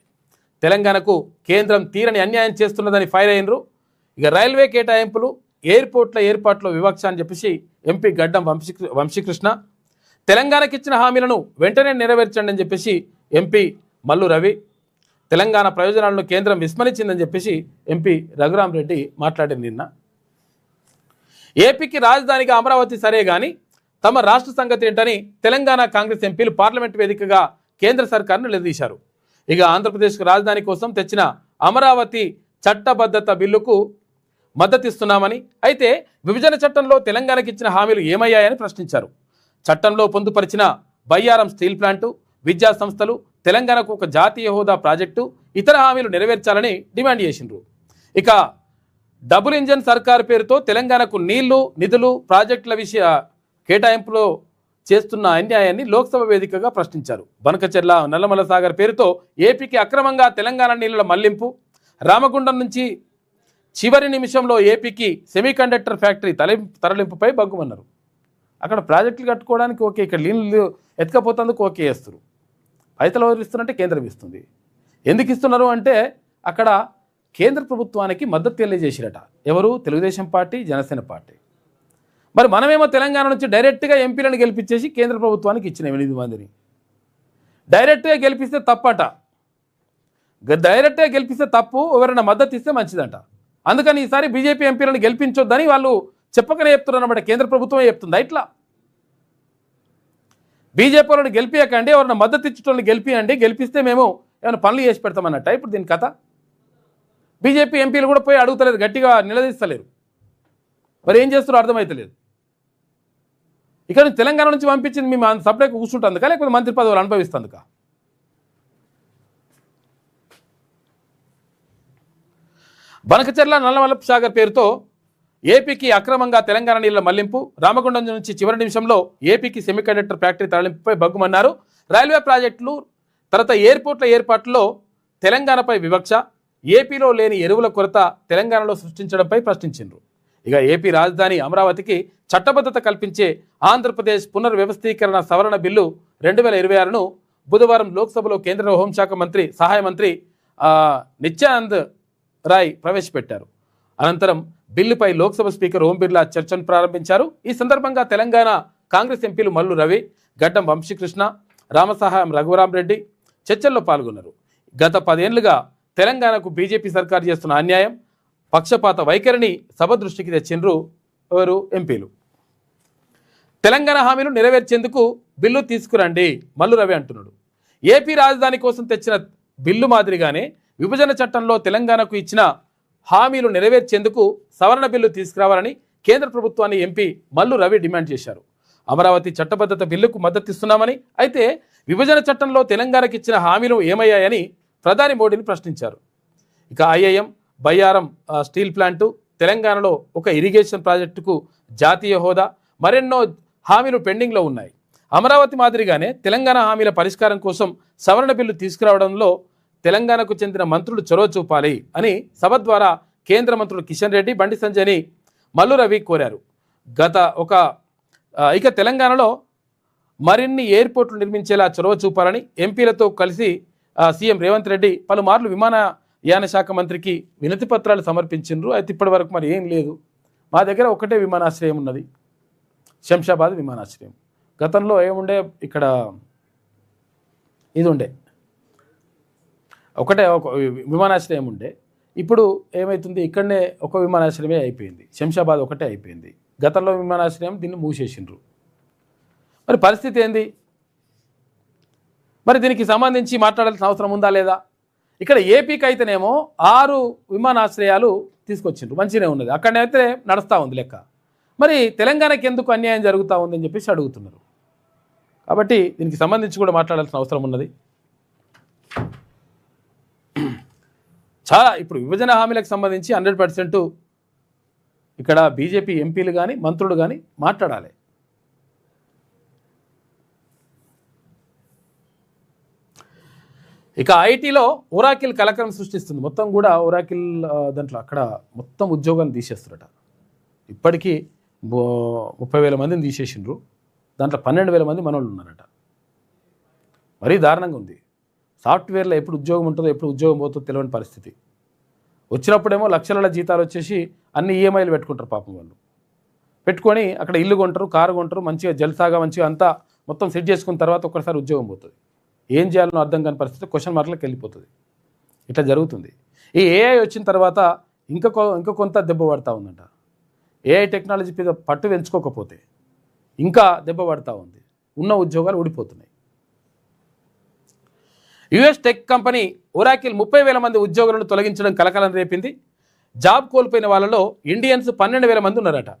Speaker 1: తెలంగాణకు కేంద్రం తీరని అన్యాయం చేస్తున్నదని ఫైర్ అయినరు. ఇక రైల్వే కేటాయింపులు, ఎయిర్పోర్ట్ల ఏర్పాట్లో వివక్ష అని చెప్పేసి ఎంపీ గడ్డం వంశీకృష్ణ, తెలంగాణకి ఇచ్చిన హామీలను వెంటనే నెరవేర్చండి అని చెప్పేసి ఎంపీ మల్లు రవి, తెలంగాణ ప్రయోజనాలను కేంద్రం విస్మరించిందని చెప్పేసి ఎంపీ రఘురామ్ రెడ్డి మాట్లాడారు నిన్న. ఏపీకి రాజధానిగా అమరావతి సరే కానీ తమ రాష్ట్ర సంగతి ఏంటని తెలంగాణ కాంగ్రెస్ ఎంపీలు పార్లమెంట్ వేదికగా కేంద్ర సర్కార్ను నిలదీశారు. ఇక ఆంధ్రప్రదేశ్కు రాజధాని కోసం తెచ్చిన అమరావతి చట్టబద్ధత బిల్లుకు మద్దతిస్తున్నామని, అయితే విభజన చట్టంలో తెలంగాణకి ఇచ్చిన హామీలు ఏమయ్యాయని ప్రశ్నించారు. చట్టంలో పొందుపరిచిన బయ్యారం స్టీల్ ప్లాంటు, విద్యా సంస్థలు, తెలంగాణకు ఒక జాతీయ హోదా ప్రాజెక్టు, ఇతర హామీలు నెరవేర్చాలని డిమాండ్ చేసిండ్రు. ఇక డబుల్ ఇంజన్ సర్కారు పేరుతో తెలంగాణకు నీళ్లు, నిధులు, ప్రాజెక్టుల విషయ కేటాయింపులో చేస్తున్న అన్యాయాన్ని లోక్సభ వేదికగా ప్రశ్నించారు. బనకచెర్ల, నల్లమల సాగర్ పేరుతో ఏపీకి అక్రమంగా తెలంగాణ నీళ్ల మళ్లింపు, రామగుండం నుంచి చివరి నిమిషంలో ఏపీకి సెమీకండక్టర్ ఫ్యాక్టరీ తరలింపుపై బగ్గుమన్నారు. అక్కడ ప్రాజెక్టులు కట్టుకోవడానికి ఓకే, ఇక్కడ నీళ్ళు ఎత్తుకపోతందుకు ఓకే చేస్తారు. పైసలు ఎవరు ఇస్తున్నారంటే కేంద్రం ఇస్తుంది. ఎందుకు ఇస్తున్నారు అంటే అక్కడ కేంద్ర ప్రభుత్వానికి మద్దతు తెలియజేసిరట. ఎవరు? Telugu Desam party, Janasena party. మరి మనమేమో తెలంగాణ నుంచి డైరెక్ట్గా ఎంపీలను గెలిపించేసి కేంద్ర ప్రభుత్వానికి ఇచ్చిన 8 మందిని డైరెక్ట్గా గెలిపిస్తే తప్పట. డైరెక్ట్గా గెలిపిస్తే తప్పు, ఎవరైనా మద్దతు ఇస్తే మంచిదంట. అందుకని ఈసారి బీజేపీ ఎంపీలను గెలిపించొద్దని వాళ్ళు చెప్పకనే చెప్తున్నారు అన్నమాట. కేంద్ర ప్రభుత్వమే చెప్తుందా ఇట్లా? బీజేపీ వాళ్ళని గెలిపియకండి, ఎవరైనా మద్దతు ఇచ్చేటోళ్ళని గెలిపియండి, గెలిపిస్తే మేము ఏమైనా పనులు చేసి పెడతామన్నట్ట ఇప్పుడు దీని కథ. బీజేపీ ఎంపీలు కూడా పోయి అడుగుతలేదు, గట్టిగా నిలదీస్తలేరు. మరి ఏం చేస్తారో అర్థమవుతలేదు. ఇక్కడ తెలంగాణ నుంచి పంపించింది మేము సపరేట్గా కూర్చుంటుందికా, లేకపోతే మంత్రి పదవులు అనుభవిస్తుందికా? బనకచెర్ల, నల్లమల సాగర్ పేరుతో ఏపీకి అక్రమంగా తెలంగాణ నీళ్ల మళ్లింపు, రామగుండం నుంచి చివరి నిమిషంలో ఏపీకి సెమీకండక్టర్ ఫ్యాక్టరీ తరలింపుపై బగ్గుమన్నారు. రైల్వే ప్రాజెక్టులు, తర్వాత ఎయిర్పోర్ట్ల ఏర్పాటులో తెలంగాణపై వివక్ష, ఏపీలో లేని ఎరువుల కొరత తెలంగాణలో సృష్టించడంపై ప్రశ్నించారు. ఇక ఏపీ రాజధాని అమరావతికి చట్టబద్ధత కల్పించే ఆంధ్రప్రదేశ్ పునర్వ్యవస్థీకరణ సవరణ బిల్లు 2026ను బుధవారం లోక్సభలో కేంద్ర హోంశాఖ మంత్రి, సహాయ మంత్రి నిత్యానంద్ రాయ్ ప్రవేశపెట్టారు. అనంతరం బిల్లుపై లోక్సభ స్పీకర్ ఓం బిర్లా చర్చను ప్రారంభించారు. ఈ సందర్భంగా తెలంగాణ కాంగ్రెస్ ఎంపీలు మల్లు రవి, గడ్డం వంశీకృష్ణ, రామసహాయం రఘురామ్ రెడ్డి చర్చల్లో పాల్గొన్నారు. గత 10 ఏళ్లుగా తెలంగాణకు బీజేపీ సర్కారు చేస్తున్న అన్యాయం, పక్షపాత వైఖరిని సభ దృష్టికి తెచ్చిండ్రు ఎవరు? ఎంపీలు. తెలంగాణ హామీలు నెరవేర్చేందుకు బిల్లు తీసుకురండి మల్లు రవి అంటున్నాడు. ఏపీ రాజధాని కోసం తెచ్చిన బిల్లు మాదిరిగానే విభజన చట్టంలో తెలంగాణకు ఇచ్చిన హామీలు నెరవేర్చేందుకు సవరణ బిల్లు తీసుకురావాలని కేంద్ర ప్రభుత్వాన్ని ఎంపీ మల్లు రవి డిమాండ్ చేశారు. అమరావతి చట్టబద్ధత బిల్లుకు మద్దతిస్తున్నామని, అయితే విభజన చట్టంలో తెలంగాణకు ఇచ్చిన హామీలు ఏమయ్యాయని ప్రధాని మోడీని ప్రశ్నించారు. ఇక ఐఐఎం, బయ్యారం స్టీల్ ప్లాంటు, తెలంగాణలో ఒక ఇరిగేషన్ ప్రాజెక్టుకు జాతీయ హోదా, మరెన్నో హామీలు పెండింగ్లో ఉన్నాయి. అమరావతి మాదిరిగానే తెలంగాణ హామీల పరిష్కారం కోసం సవరణ బిల్లు తీసుకురావడంలో తెలంగాణకు చెందిన మంత్రులు చొరవ చూపాలి అని సభ ద్వారా కేంద్ర మంత్రులు కిషన్ రెడ్డి, బండి సంజయ్ని మల్లు రవి కోరారు. ఇక తెలంగాణలో మరిన్ని ఎయిర్పోర్ట్లు నిర్మించేలా చొరవ చూపాలని ఎంపీలతో కలిసి సీఎం రేవంత్ రెడ్డి పలుమార్లు యాన శాఖ మంత్రికి వినతి పత్రాలు సమర్పించిండ్రు. అయితే ఇప్పటి వరకు మరి ఏం లేదు. మా దగ్గర ఒకటే విమానాశ్రయం ఉన్నది, శంషాబాద్ విమానాశ్రయం. గతంలో ఏముండే, ఇక్కడ ఇది ఉండే, ఒకటే ఒక విమానాశ్రయం ఉండే. ఇప్పుడు ఏమవుతుంది, ఇక్కడనే ఒక విమానాశ్రయమే అయిపోయింది, శంషాబాద్ ఒకటే అయిపోయింది. గతంలో విమానాశ్రయం దీన్ని మూసేసిండ్రు. మరి పరిస్థితి ఏంది? మరి దీనికి సంబంధించి మాట్లాడాల్సిన అవసరం ఉందా లేదా? ఇక్కడ ఏపీకి అయితేనేమో 6 విమానాశ్రయాలు తీసుకొచ్చిండ్రు, మంచిగానే ఉన్నది, అక్కడనైతే నడుస్తూ ఉంది లెక్క. మరి తెలంగాణకి ఎందుకు అన్యాయం జరుగుతూ ఉందని చెప్పేసి అడుగుతున్నారు. కాబట్టి దీనికి సంబంధించి కూడా మాట్లాడాల్సిన అవసరం ఉన్నది. చాలా ఇప్పుడు విభజన హామీలకు సంబంధించి 100% ఇక్కడ బీజేపీ ఎంపీలు కానీ మంత్రులు కానీ మాట్లాడాలి. ఇక ఐటీలో ఒరాకిల్ కలకలం సృష్టిస్తుంది. మొత్తం కూడా ఒరాకిల్ దాంట్లో అక్కడ మొత్తం ఉద్యోగాలు తీసేస్తారట. ఇప్పటికీ 30,000 మందిని తీసేసిండ్రు. దాంట్లో 12,000 మంది మనోళ్ళు ఉన్నారట. మరీ దారుణంగా ఉంది. సాఫ్ట్వేర్లో ఎప్పుడు ఉద్యోగం ఉంటుందో ఎప్పుడు ఉద్యోగం పోతుందో తెలియని పరిస్థితి. వచ్చినప్పుడేమో లక్షల జీతాలు వచ్చేసి అన్ని ఈఎంఐలు పెట్టుకుంటారు పాపం. వాళ్ళు పెట్టుకొని అక్కడ ఇల్లు కొంటారు, కారు కొంటారు, మంచిగా జల్సాగా మంచిగా అంతా మొత్తం సెట్ చేసుకున్న తర్వాత ఒక్కసారి ఉద్యోగం పోతుంది. ఏం చేయాలనో అర్థం కాని పరిస్థితి, క్వశ్చన్ మార్కులకు వెళ్ళిపోతుంది. ఇట్లా జరుగుతుంది. ఈ ఏఐ వచ్చిన తర్వాత ఇంకా కొంత దెబ్బ పడతా ఉందంట. ఏఐ టెక్నాలజీ మీద పట్టు పెంచుకోకపోతే ఇంకా దెబ్బ పడతా ఉంది. ఉన్న ఉద్యోగాలు ఊడిపోతున్నాయి. యుఎస్ టెక్ కంపెనీ ఒరాకిల్ 30,000 మంది ఉద్యోగులను తొలగించడం కలకలం రేపింది. జాబ్ కోల్పోయిన వాళ్ళలో ఇండియన్స్ 12,000 మంది ఉన్నారట.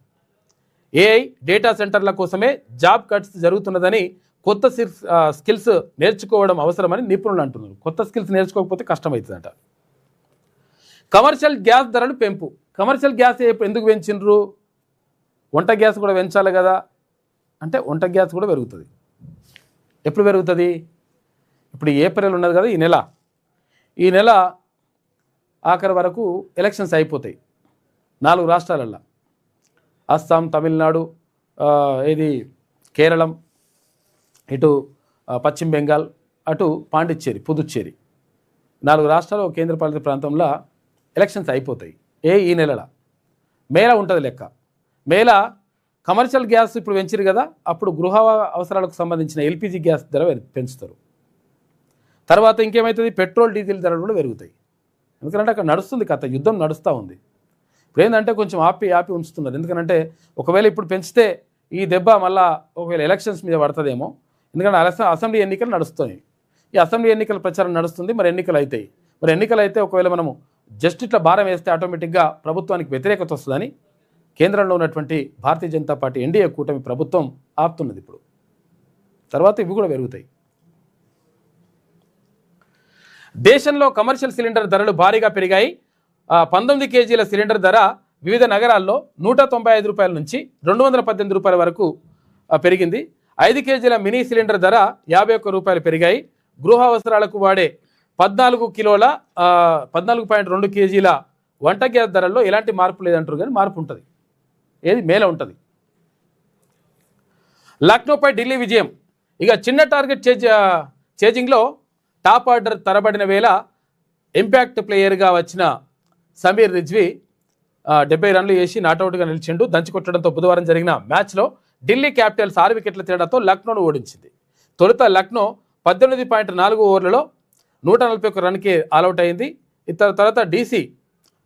Speaker 1: ఏఐ డేటా సెంటర్ల కోసమే జాబ్ కట్స్ జరుగుతున్నదని, కొత్త స్కిల్స్ నేర్చుకోవడం అవసరమని నిపుణులు అంటున్నారు. కొత్త స్కిల్స్ నేర్చుకోకపోతే కష్టమవుతుందట. కమర్షియల్ గ్యాస్ ధరలు పెంపు. కమర్షియల్ గ్యాస్ ఎందుకు పెంచిండ్రు? వంట గ్యాస్ కూడా పెంచాలి కదా అంటే వంట గ్యాస్ కూడా పెరుగుతుంది. ఎప్పుడు పెరుగుతుంది? ఇప్పుడు ఏప్రిల్ ఉన్నది కదా, ఈ నెల ఆఖరి వరకు ఎలక్షన్స్ అయిపోతాయి 4 రాష్ట్రాలల్లో. అస్సాం, తమిళనాడు, కేరళం, ఇటు పశ్చిమ బెంగాల్, అటు పాండిచ్చేరి, పుదుచ్చేరి, 4 రాష్ట్రాలు కేంద్రపాలిత ప్రాంతంలో ఎలక్షన్స్ అయిపోతాయి. ఈ నెలలో మేళ ఉంటుంది లెక్క. మేళ కమర్షియల్ గ్యాస్ ఇప్పుడు పెంచారు కదా, అప్పుడు గృహ అవసరాలకు సంబంధించిన ఎల్పిజి గ్యాస్ ధర పెంచుతారు. తర్వాత ఇంకేమవుతుంది, పెట్రోల్ డీజిల్ ధరలు కూడా పెరుగుతాయి. ఎందుకంటే అక్కడ నడుస్తుంది కథ, యుద్ధం నడుస్తూ ఉంది. ఇప్పుడు ఏంటంటే కొంచెం ఆపి ఉంచుతున్నారు. ఎందుకంటే ఒకవేళ ఇప్పుడు పెంచితే ఈ దెబ్బ మళ్ళీ ఒకవేళ ఎలక్షన్స్ మీద పడుతుందేమో. ఎందుకంటే అసెంబ్లీ ఎన్నికలు నడుస్తున్నాయి. ఈ అసెంబ్లీ ఎన్నికల ప్రచారం నడుస్తుంది. మరి ఎన్నికలు అవుతాయి. మరి ఎన్నికలు అయితే ఒకవేళ మనము జస్ట్ ఇట్లా భారం వేస్తే ఆటోమేటిక్గా ప్రభుత్వానికి వ్యతిరేకత వస్తుందని కేంద్రంలో ఉన్నటువంటి భారతీయ జనతా పార్టీ ఎన్డీఏ కూటమి ప్రభుత్వం ఆపుతున్నది. ఇప్పుడు తర్వాత ఇవి కూడా పెరుగుతాయి. దేశంలో కమర్షియల్ సిలిండర్ ధరలు భారీగా పెరిగాయి. 19 కేజీల సిలిండర్ ధర వివిధ నగరాల్లో 195 రూపాయల నుంచి 218 రూపాయల వరకు పెరిగింది. 5 కేజీల మినీ సిలిండర్ ధర 51 రూపాయలు పెరిగాయి. గృహ అవసరాలకు వాడే 14.2 కేజీల వంట గ్యాస్ ధరల్లో ఎలాంటి మార్పు లేదంటారు, కానీ మార్పు ఉంటుంది. మేల ఉంటుంది. లక్నోపై ఢిల్లీ విజయం. ఇక చిన్న టార్గెట్ చేజింగ్లో టాప్ ఆర్డర్ తరబడిన వేళ ఇంపాక్ట్ ప్లేయర్గా వచ్చిన సమీర్ రిజ్వీ 70 రన్లు వేసి నాటౌట్గా నిలిచిండు. దంచికొట్టడంతో బుధవారం జరిగిన మ్యాచ్లో ఢిల్లీ క్యాపిటల్స్ 6 వికెట్ల తేడాతో లక్నోను ఓడించింది. తొలుత లక్నో 18.4 ఓవర్లలో 141 రన్కి ఆల్అవుట్ అయింది. తర్వాత డీసీ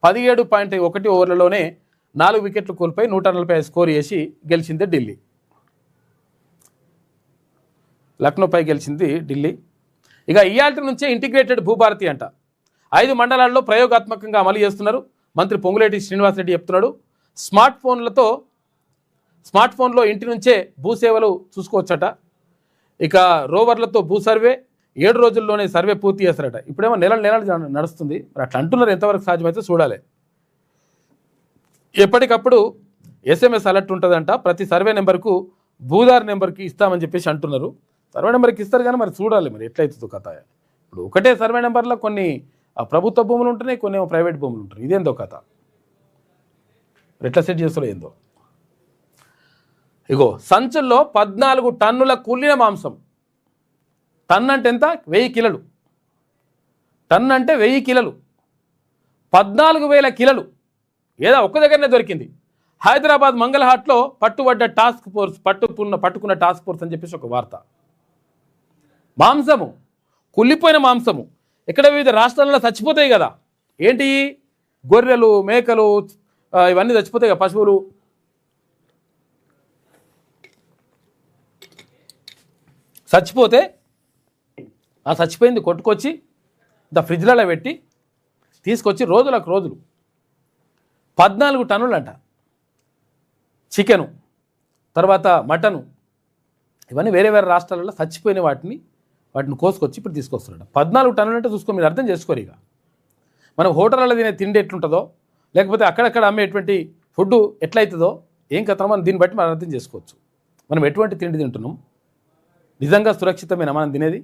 Speaker 1: 17.1 ఓవర్లలోనే 4 వికెట్లు కోల్పోయి 145 స్కోర్ చేసి గెలిచింది ఢిల్లీ. లక్నోపై గెలిచింది ఢిల్లీ. ఇక ఇయాల్టి నుంచే ఇంటిగ్రేటెడ్ భూభారతి అంట 5 మండలాల్లో ప్రయోగాత్మకంగా అమలు చేస్తున్నారు. మంత్రి పొంగులేటి శ్రీనివాసరెడ్డి చెప్తున్నాడు. స్మార్ట్ ఫోన్లో ఇంటి నుంచే భూసేవలు చూసుకోవచ్చట. ఇక రోవర్లతో భూ సర్వే 7 రోజుల్లోనే సర్వే పూర్తి చేస్తారట. ఇప్పుడేమో నెలలు నడుస్తుంది. మరి అట్లా అంటున్నారు, ఎంతవరకు సాధ్యమైతే చూడాలి. ఎప్పటికప్పుడు ఎస్ఎంఎస్ అలర్ట్ ఉంటుందంట. ప్రతి సర్వే నెంబర్కు భూదార్ నెంబర్కి ఇస్తామని చెప్పేసి అంటున్నారు. సర్వే నెంబర్కి ఇస్తారు కానీ మరి చూడాలి మరి ఎట్లయితుందో కథ. ఇప్పుడు ఒకటే సర్వే నెంబర్లో కొన్ని ప్రభుత్వ భూములు ఉంటున్నాయి, కొన్ని ప్రైవేట్ భూములు ఉంటున్నాయి. ఇదేందో కథ, ఎట్లా సెట్ చేస్తారో ఏందో. ఇగో సంచుల్లో 14 టన్నుల కూలిన మాంసం. టన్ అంటే ఎంత? 1000 కిలోలు. టన్ అంటే 1000 కిలోలు. 14,000 కిలోలు ఏదో ఒక్క దగ్గరనే దొరికింది. హైదరాబాద్ మంగళహాట్లో పట్టుకున్న టాస్క్ ఫోర్స్ అని చెప్పేసి ఒక వార్త. మాంసము, కుళ్ళిపోయిన మాంసము ఇక్కడ వివిధ రాష్ట్రాలలో చచ్చిపోతాయి కదా, ఏంటి గొర్రెలు, మేకలు, ఇవన్నీ చచ్చిపోతాయి కదా, పశువులు. చచ్చిపోతే ఆ చచ్చిపోయింది కొట్టుకొచ్చి ఫ్రిడ్జ్లలో పెట్టి తీసుకొచ్చి రోజులకు రోజులు 14 టన్నులంట చికెను, తర్వాత మటను, ఇవన్నీ వేరే వేరే రాష్ట్రాలలో చచ్చిపోయిన వాటిని కోసుకొచ్చి ఇప్పుడు తీసుకొస్తున్నాడు. 14 టన్నులు అంటే చూసుకో, మీరు అర్థం చేసుకోరు. ఇక మనం హోటళ్ళలో తినే తిండి ఎట్లుంటుందో, లేకపోతే అక్కడక్కడ అమ్మేటువంటి ఫుడ్ ఎట్లయితుందో ఏం కథ, మనం దీన్ని బట్టి మనం అర్థం చేసుకోవచ్చు. మనం ఎటువంటి తిండి తింటున్నాం, నిజంగా సురక్షితమైన మనం తినేది.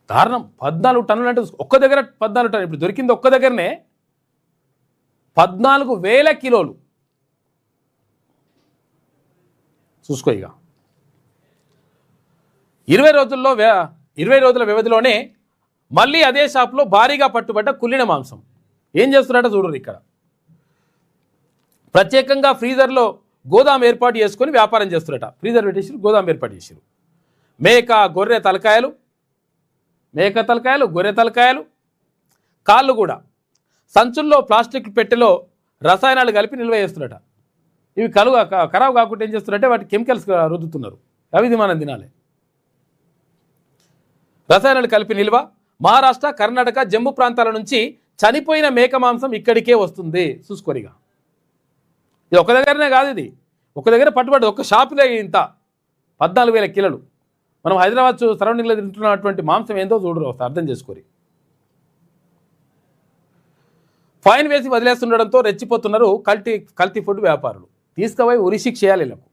Speaker 1: కారణం 14 టన్నులు అంటే ఒక్క దగ్గర 14 టన్నులు, ఇప్పుడు దొరికింది ఒక్క దగ్గరనే 14,000 కిలోలు. చూసుకో. ఇక 20 రోజుల వ్యవధిలోనే మళ్ళీ అదే షాప్లో భారీగా పట్టుబడ్డ కుళ్ళిన మాంసం. ఏం చేస్తున్నారట చూడరు. ఇక్కడ ప్రత్యేకంగా ఫ్రీజర్లో గోదాం ఏర్పాటు చేసుకొని వ్యాపారం చేస్తున్నారట. ఫ్రీజర్ పెట్టేసి గోదాం ఏర్పాటు చేసారు. మేక గొర్రె తలకాయలు, కాళ్ళు కూడా సంచుల్లో ప్లాస్టిక్ పెట్టెలో రసాయనాలు కలిపి నిల్వ చేస్తున్నారట. ఇవి ఖరాబ్ కాకుండా ఏం చేస్తున్నారంటే వాటి కెమికల్స్ రుద్దుతున్నారు. అవి మనం తినాలి. రసాయనాలు కలిపి నిల్వ. మహారాష్ట్ర, కర్ణాటక, జమ్మూ ప్రాంతాల నుంచి చనిపోయిన మేక మాంసం ఇక్కడికే వస్తుంది. చూసుకోరిగా, ఇది ఒక దగ్గరనే కాదు, ఇది ఒక దగ్గర పట్టుబడి ఒక్క షాపులే ఇంత 14,000 కిలోలు. మనం హైదరాబాద్ సరౌండింగ్లో తింటున్నటువంటి మాంసం ఏందో చూడరు, అర్థం చేసుకోరి. ఫైన్ వేసి వదిలేస్తుండడంతో రెచ్చిపోతున్నారు కల్తీ ఫుడ్ వ్యాపారులు. తీసుకుపోయి ఉరిశిక్ష చేయాలి. వీళ్ళకు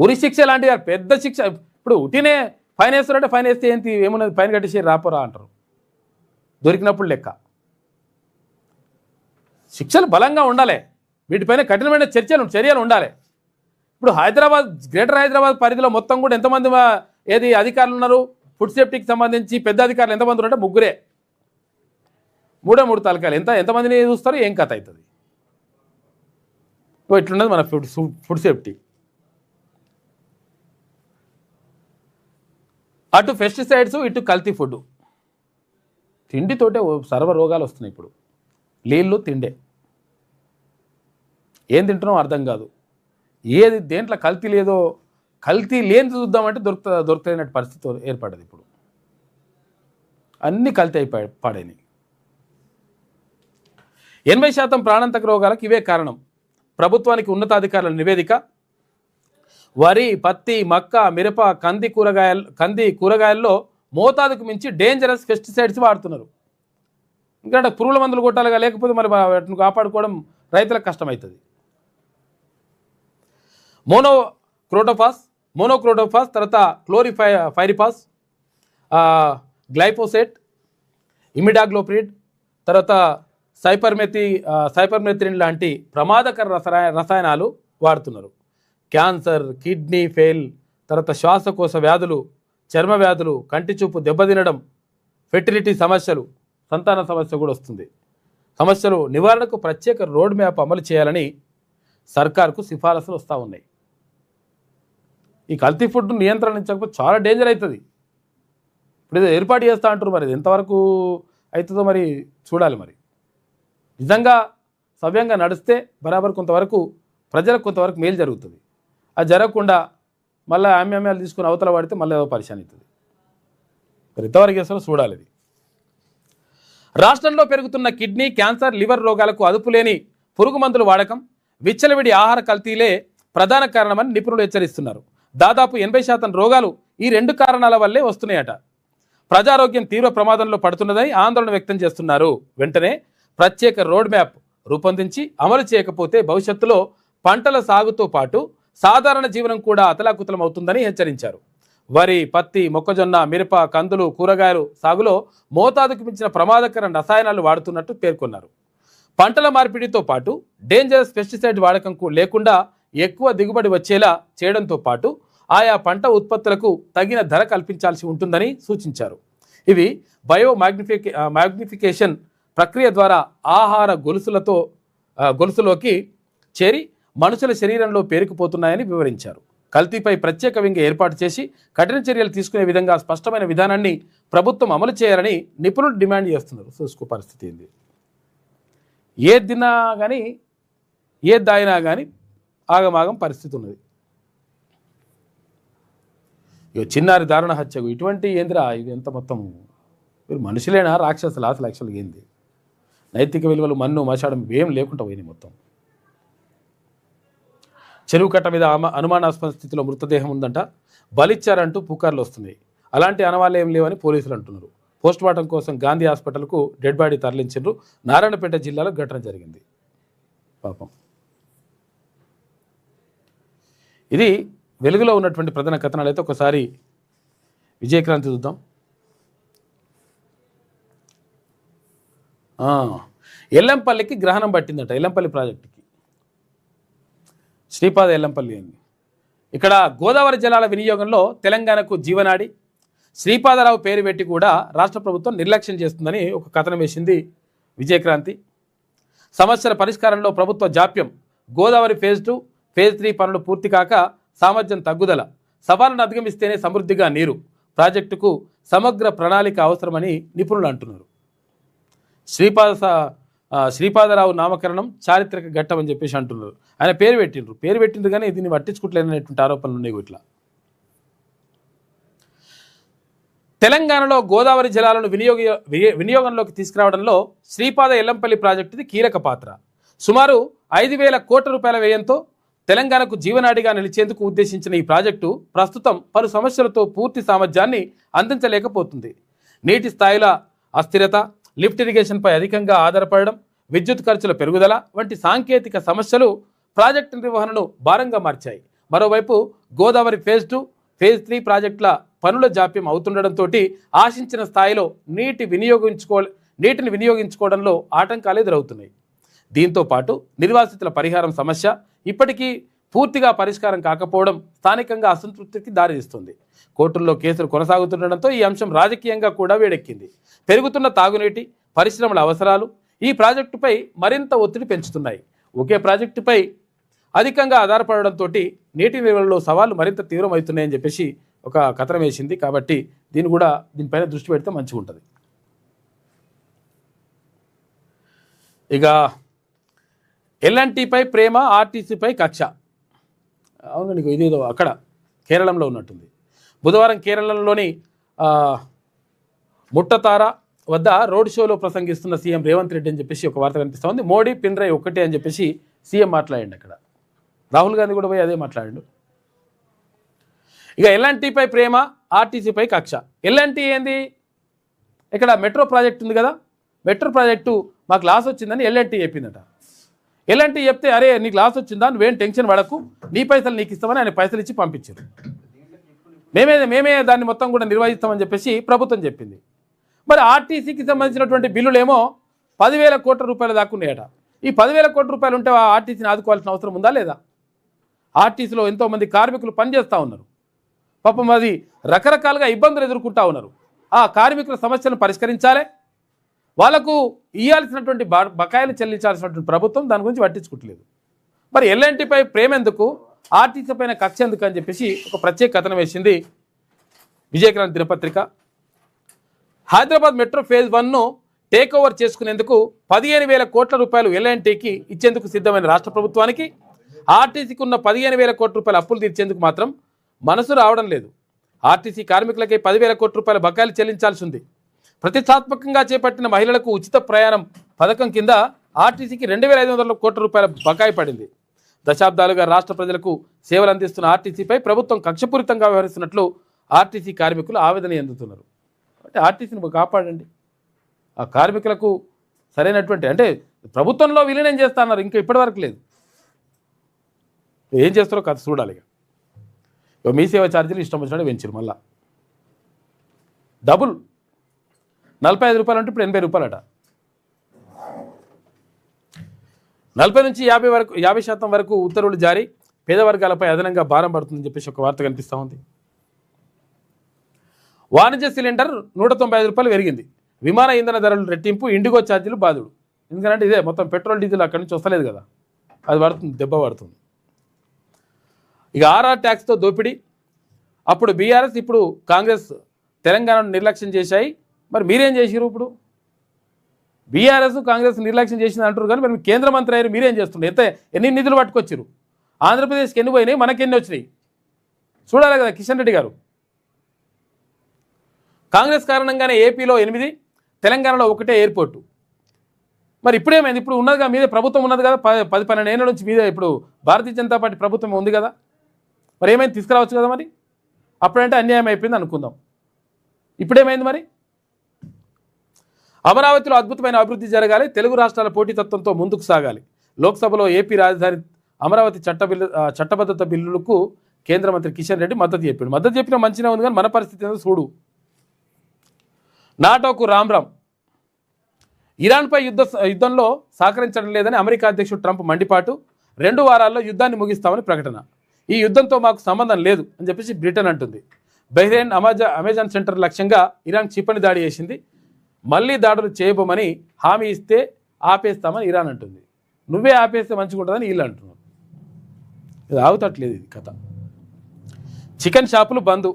Speaker 1: ఉరిశిక్ష లాంటి పెద్ద శిక్ష. ఇప్పుడు ఉటినే ఫైన్ వేస్తున్నారంటే ఫైన్ వేస్తే ఏంటి, ఏమున్నది, ఫైన్ కట్టేసి రాపోరా అంటారు. దొరికినప్పుడు లెక్క. శిక్షలు బలంగా ఉండాలి, వీటిపైన కఠినమైన చర్యలు ఉండాలి. ఇప్పుడు గ్రేటర్ హైదరాబాద్ పరిధిలో మొత్తం కూడా ఎంతమంది అధికారులు ఉన్నారు, ఫుడ్ సేఫ్టీకి సంబంధించి పెద్ద అధికారులు ఎంతమంది ఉన్నారంటే 3 3 తలకాయలు. ఎంతమందిని చూస్తారు, ఏం కథ అవుతుంది. ఇట్లున్నది మన ఫుడ్ సేఫ్టీ. అటు పెస్టిసైడ్స్, ఇటు కల్తీ ఫుడ్. తిండితోటే సర్వ రోగాలు వస్తున్నాయి. ఇప్పుడు నీళ్ళు తిండే, ఏం తింటున్నాం అర్థం కాదు. దేంట్లో కల్తీ లేని చూద్దామంటే దొరుకుతున్నట్టు పరిస్థితి ఏర్పడ్డది. ఇప్పుడు అన్నీ కల్తీ అయిపోయాయి, పాడైనవి. 80% ప్రాణాంతక రోగాలకు ఇవే కారణం. ప్రభుత్వానికి ఉన్నతాధికారుల నివేదిక. వరి, పత్తి, మక్క, మిరప, కంది కూరగాయల్లో మోతాదుకు మించి డేంజరస్ పెస్టిసైడ్స్ వాడుతున్నారు. ఎందుకంటే పురుగుల మందులు కొట్టాలిగా, లేకపోతే మరి వాటిని కాపాడుకోవడం రైతులకు కష్టమవుతుంది. మోనోక్రోటోఫాస్, తర్వాత క్లోరిఫైరిఫాస్, గ్లైఫోసేట్, ఇమిడాగ్లోప్రిడ్, తర్వాత సైపర్మెథ్రిన్ లాంటి ప్రమాదకర రసాయనాలు వాడుతున్నారు. క్యాన్సర్, కిడ్నీ ఫెయిల్, తర్వాత శ్వాసకోశ వ్యాధులు, చర్మ వ్యాధులు, కంటి చూపు దెబ్బతినడం, ఫెర్టిలిటీ సమస్యలు, సంతాన సమస్య కూడా వస్తుంది. సమస్యలు నివారణకు ప్రత్యేక రోడ్ మ్యాప్ అమలు చేయాలని సర్కార్కు సిఫారసులు వస్తూ ఉన్నాయి. ఈ కల్తీ ఫుడ్ నియంత్రించకపోతే చాలా డేంజర్ అవుతుంది. ఇప్పుడు ఏదో ఏర్పాటు చేస్తూ అంటారు, మరి ఎంతవరకు అవుతుందో మరి చూడాలి. మరి నిజంగా సవ్యంగా నడిస్తే బరాబర్ కొంతవరకు ప్రజలకు కొంతవరకు మేలు జరుగుతుంది. అది జరగకుండా మళ్ళీ ఆమ్యామ్యాలు తీసుకుని అవతల పడితే మళ్ళీ ఏదో పరిశాన్ అవుతుంది. మరి ఎంతవరకు చేస్తారో చూడాలి. ఇది రాష్ట్రంలో పెరుగుతున్న కిడ్నీ, క్యాన్సర్, లివర్ రోగాలకు అదుపులేని పురుగు మందుల వాడకం, విచ్చలవిడి ఆహార కల్తీలే ప్రధాన కారణమని నిపుణులు హెచ్చరిస్తున్నారు. దాదాపు 80% రోగాలు ఈ 2 కారణాల వల్లే వస్తున్నాయట. ప్రజారోగ్యం తీవ్ర ప్రమాదంలో పడుతున్నదని ఆందోళన వ్యక్తం చేస్తున్నారు. వెంటనే ప్రత్యేక రోడ్ మ్యాప్ రూపొందించి అమలు చేయకపోతే భవిష్యత్తులో పంటల సాగుతో పాటు సాధారణ జీవనం కూడా అతలాకుతలం అవుతుందని హెచ్చరించారు. వరి, పత్తి, మొక్కజొన్న, మిరప, కందులు, కూరగాయలు సాగులో మోతాదుకు మించిన ప్రమాదకర రసాయనాలు వాడుతున్నట్టు పేర్కొన్నారు. పంటల మార్పిడితో పాటు డేంజరస్ పెస్టిసైడ్ వాడకం లేకుండా ఎక్కువ దిగుబడి వచ్చేలా చేయడంతో పాటు ఆయా పంట ఉత్పత్తులకు తగిన ధర కల్పించాల్సి ఉంటుందని సూచించారు. ఇవి మ్యాగ్నిఫికేషన్ ప్రక్రియ ద్వారా ఆహార గొలుసులోకి చేరి మనుషుల శరీరంలో పేరుకుపోతున్నాయని వివరించారు. కల్తీపై ప్రత్యేక వింగ్ ఏర్పాటు చేసి కఠిన చర్యలు తీసుకునే విధంగా స్పష్టమైన విధానాన్ని ప్రభుత్వం అమలు చేయాలని నిపుణులు డిమాండ్ చేస్తున్నారు. చూసుకో పరిస్థితి ఏంది, ఏది తిన్నా కానీ ఏది దాయినా కానీ ఆగమాగం పరిస్థితి ఉన్నది. చిన్నారి దారుణ హత్యకు ఇటువంటి ఏందిరా ఇది ఎంత మొత్తం మీరు మనుషులేనా రాక్షసులు అసలు యాక్చువల్గా ఏంది? నైతిక విలువలు మన్ను మశాడం ఏం లేకుండా పోయినాయి మొత్తం. చెరువు కట్ట మీద అనుమానాస్పద స్థితిలో మృతదేహం ఉందంట, బలిచ్చారంటూ పుకార్లు వస్తున్నాయి. అలాంటి అనవాళ్ళు ఏం లేవని పోలీసులు అంటున్నారు. పోస్టుమార్టం కోసం గాంధీ హాస్పిటల్కు డెడ్ బాడీ తరలించారు. నారాయణపేట జిల్లాలో ఘటన జరిగింది. పాపం ఇది వెలుగులో ఉన్నటువంటి ప్రధాన కథనాలు. అయితే ఒకసారి విజయక్రాంతి చూద్దాం. ఎల్లంపల్లికి గ్రహణం పట్టిందట. ఎల్లంపల్లి ప్రాజెక్టుకి శ్రీపాద ఎల్లంపల్లి అని ఇక్కడ గోదావరి జలాల వినియోగంలో తెలంగాణకు జీవనాడి శ్రీపాదరావు పేరు పెట్టి కూడా రాష్ట్ర ప్రభుత్వం నిర్లక్ష్యం చేస్తుందని ఒక కథనం వేసింది విజయక్రాంతి. సమస్యల పరిష్కారంలో ప్రభుత్వ జాప్యం, గోదావరి ఫేజ్ 2, ఫేజ్ 3 పనులు పూర్తి కాక సామర్థ్యం తగ్గుదల, సవాళ్లను అధిగమిస్తేనే సమృద్ధిగా నీరు, ప్రాజెక్టుకు సమగ్ర ప్రణాళిక అవసరమని నిపుణులు అంటున్నారు. శ్రీపాదరావు నామకరణం చారిత్రక ఘట్టం అని చెప్పేసి అంటున్నారు. ఆయన పేరు పెట్టిండ్రు కానీ దీన్ని పట్టించుకోవట్లేదనేటువంటి ఆరోపణలు ఉన్నాయి. ఇట్లా తెలంగాణలో గోదావరి జలాలను వినియోగంలోకి తీసుకురావడంలో శ్రీపాద ఎల్లంపల్లి ప్రాజెక్టుది కీలక పాత్ర. సుమారు 5,000 కోట్ల రూపాయల వ్యయంతో తెలంగాణకు జీవనాడిగా నిలిచేందుకు ఉద్దేశించిన ఈ ప్రాజెక్టు ప్రస్తుతం పలు సమస్యలతో పూర్తి సామర్థ్యాన్ని అందించలేకపోతుంది. నీటి స్థాయిల అస్థిరత, లిఫ్ట్ ఇరిగేషన్పై అధికంగా ఆధారపడడం, విద్యుత్ ఖర్చుల పెరుగుదల వంటి సాంకేతిక సమస్యలు ప్రాజెక్టు నిర్వహణను భారంగా మార్చాయి. మరోవైపు గోదావరి ఫేజ్ 2, ఫేజ్ 3 ప్రాజెక్టుల పనుల జాప్యం అవుతుండడంతో ఆశించిన స్థాయిలో నీటిని వినియోగించుకోవడంలో ఆటంకాలు ఎదురవుతున్నాయి. దీంతో పాటు నిర్వాసితుల పరిహారం సమస్య ఇప్పటికీ పూర్తిగా పరిష్కారం కాకపోవడం స్థానికంగా అసంతృప్తికి దారితీస్తుంది. కోర్టుల్లో కేసులు కొనసాగుతుండడంతో ఈ అంశం రాజకీయంగా కూడా వేడెక్కింది. పెరుగుతున్న తాగునీటి, పరిశ్రమల అవసరాలు ఈ ప్రాజెక్టుపై మరింత ఒత్తిడి పెంచుతున్నాయి. ఒకే ప్రాజెక్టుపై అధికంగా ఆధారపడడంతో నీటి నిల్వల్లో సవాళ్లు మరింత తీవ్రమవుతున్నాయని చెప్పేసి ఒక కథనం వేసింది. కాబట్టి దీనిపైన దృష్టి పెడితే మంచిగా ఉంటుంది. ఇక ఎల్ఎన్టీపై ప్రేమ, ఆర్టీసీపై కక్ష. అవును, నీకు ఇదేదో అక్కడ కేరళంలో ఉన్నట్టుంది. బుధవారం కేరళంలోని ముట్టతార వద్ద రోడ్ షోలో ప్రసంగిస్తున్న సీఎం రేవంత్ రెడ్డి అని చెప్పేసి ఒక వార్త కనిపిస్తూ ఉంది. మోడీ పిన్రై ఒక్కటే అని చెప్పేసి సీఎం మాట్లాడండి. అక్కడ రాహుల్ గాంధీ కూడా పోయి అదే మాట్లాడాడు. ఇక ఎల్ఎన్టీపై ప్రేమ, ఆర్టీసీపై కక్ష. ఎల్ఎన్టీ ఏంది? ఇక్కడ మెట్రో ప్రాజెక్ట్ ఉంది కదా, మెట్రో ప్రాజెక్టు మాకు లాస్ వచ్చిందని ఎల్ఎన్టీ చెప్పిందట. ఎల్ఎన్టీ చెప్తే అరే నీకు లాస్ వచ్చిందా, నువ్వేం టెన్షన్ పడకు, నీ పైసలు నీకు ఇస్తామని ఆయన పైసలు ఇచ్చి పంపించారు. మేమే దాన్ని మొత్తం కూడా నిర్వహిస్తామని చెప్పేసి ప్రభుత్వం చెప్పింది. మరి ఆర్టీసీకి సంబంధించినటువంటి బిల్లులేమో 10,000 కోట్ల రూపాయలు దాకా ఉన్నాయట. ఈ 10,000 కోట్ల రూపాయలు ఉంటే ఆ ఆర్టీసీని ఆదుకోవాల్సిన అవసరం ఉందా లేదా? ఆర్టీసీలో ఎంతోమంది కార్మికులు పనిచేస్తూ ఉన్నారు. పాపం అది రకరకాలుగా ఇబ్బందులు ఎదుర్కొంటూ ఉన్నారు. ఆ కార్మికుల సమస్యలను పరిష్కరించాలి, వాళ్లకు ఇవ్వాల్సినటువంటి బకాయిలు చెల్లించాల్సినటువంటి ప్రభుత్వం దాని గురించి పట్టించుకోవట్లేదు. మరి ఎల్ఎన్టీపై ప్రేమ ఎందుకు, ఆర్టీసీ పైన కక్ష ఎందుకు అని చెప్పేసి ఒక ప్రత్యేక కథనం వేసింది విజయక్రాంతి దినపత్రిక. హైదరాబాద్ మెట్రో ఫేజ్ 1ను టేక్ ఓవర్ చేసుకునేందుకు 15,000 కోట్ల రూపాయలు ఎల్ఎన్టీకి ఇచ్చేందుకు సిద్ధమైన రాష్ట్ర ప్రభుత్వానికి ఆర్టీసీకి ఉన్న 15,000 కోట్ల రూపాయల అప్పులు తీర్చేందుకు మాత్రం మనసు రావడం లేదు. ఆర్టీసీ కార్మికులకి 10,000 కోట్ల రూపాయల బకాయిలు చెల్లించాల్సి ఉంది. ప్రతిష్టాత్మకంగా చేపట్టిన మహిళలకు ఉచిత ప్రయాణం పథకం కింద ఆర్టీసీకి 2,500 కోట్ల రూపాయల బకాయి పడింది. దశాబ్దాలుగా రాష్ట్ర ప్రజలకు సేవలు అందిస్తున్న ఆర్టీసీపై ప్రభుత్వం కక్షపూరితంగా వ్యవహరిస్తున్నట్లు ఆర్టీసీ కార్మికులు ఆవేదన చెందుతున్నారు. అంటే ఆర్టీసీని కాపాడండి, ఆ కార్మికులకు సరైనటువంటి అంటే ప్రభుత్వంలో విలీనం చేస్తున్నారు, ఇంకా ఇప్పటివరకు లేదు. ఏం చేస్తారో కథ చూడాలి. మీ సేవ ఛార్జీలు ఇష్టం వచ్చినట్టు పెంచారు. మళ్ళా డబుల్ 45 రూపాయలు అంటే ఇప్పుడు 80 రూపాయలట. 40 నుంచి 50% వరకు ఉత్తర్వులు జారీ, పేద వర్గాలపై అదనంగా భారం పడుతుందని చెప్పేసి ఒక వార్త కనిపిస్తూ ఉంది. వాణిజ్య సిలిండర్ 195 రూపాయలు పెరిగింది. విమాన ఇంధన ధరలు రెట్టింపు, ఇండిగో ఛార్జీలు బాధుడు. ఎందుకంటే ఇదే మొత్తం పెట్రోల్ డీజిల్ అక్కడి నుంచి వస్తలేదు కదా, అది పడుతుంది, దెబ్బ పడుతుంది. ఇక ఆర్ఆర్ ట్యాక్స్తో దోపిడీ. అప్పుడు బీఆర్ఎస్, ఇప్పుడు కాంగ్రెస్ తెలంగాణను నిర్లక్ష్యం చేశాయి. మరి మీరేం చేసిరు? ఇప్పుడు బీఆర్ఎస్ కాంగ్రెస్ నిర్లక్ష్యం చేసింది అంటారు, కానీ మరి కేంద్ర మంత్రి అయ్యారు, మీరేం చేస్తుండే? ఎన్ని నిధులు పట్టుకొచ్చారు? ఆంధ్రప్రదేశ్కి ఎన్ని పోయినాయి, మనకెన్ని వచ్చినాయి చూడాలి కదా కిషన్ రెడ్డి గారు. కాంగ్రెస్ కారణంగానే ఏపీలో 8, తెలంగాణలో 1 ఎయిర్పోర్టు. మరి ఇప్పుడేమైంది? ఇప్పుడు ఉన్నదిగా, మీదే ప్రభుత్వం ఉన్నది కదా, 10-12 ఏళ్ళ నుంచి మీదే ఇప్పుడు భారతీయ జనతా పార్టీ ప్రభుత్వం ఉంది కదా, మరి ఏమైంది? తీసుకురావచ్చు కదా. మరి అప్పుడంటే అన్యాయం అయిపోయింది అనుకుందాం, ఇప్పుడేమైంది? మరి అమరావతిలో అద్భుతమైన అభివృద్ధి జరగాలి, తెలుగు రాష్ట్రాల పోటీతత్వంతో ముందుకు సాగాలి. లోక్సభలో ఏపీ రాజధాని అమరావతి చట్టబద్ధత బిల్లులకు కేంద్ర మంత్రి కిషన్ రెడ్డి మద్దతు చెప్పాడు. మద్దతు చెప్పినా మంచిగా ఉంది, కానీ మన పరిస్థితి ఏందో చూడు. నాటోకు రామ్. ఇరాన్పై యుద్ధంలో సహకరించడం లేదని అమెరికా అధ్యక్షుడు ట్రంప్ మండిపాటు. 2 వారాల్లో యుద్ధాన్ని ముగిస్తామని ప్రకటన. ఈ యుద్ధంతో మాకు సంబంధం లేదు అని చెప్పేసి బ్రిటన్ అంటుంది. బహ్రెయిన్ అమెజాన్ సెంటర్ లక్ష్యంగా ఇరాన్ క్షిపణి దాడి చేసింది. మళ్ళీ దాడులు చేయబోమని హామీ ఇస్తే ఆపేస్తామని ఇరాన్ అంటుంది. నువ్వే ఆపేస్తే మంచిగా ఉంటుందని వీళ్ళు అంటున్నారు. ఇది ఆగుతట్లేదు ఇది కథ. చికెన్ షాపులు బంద్.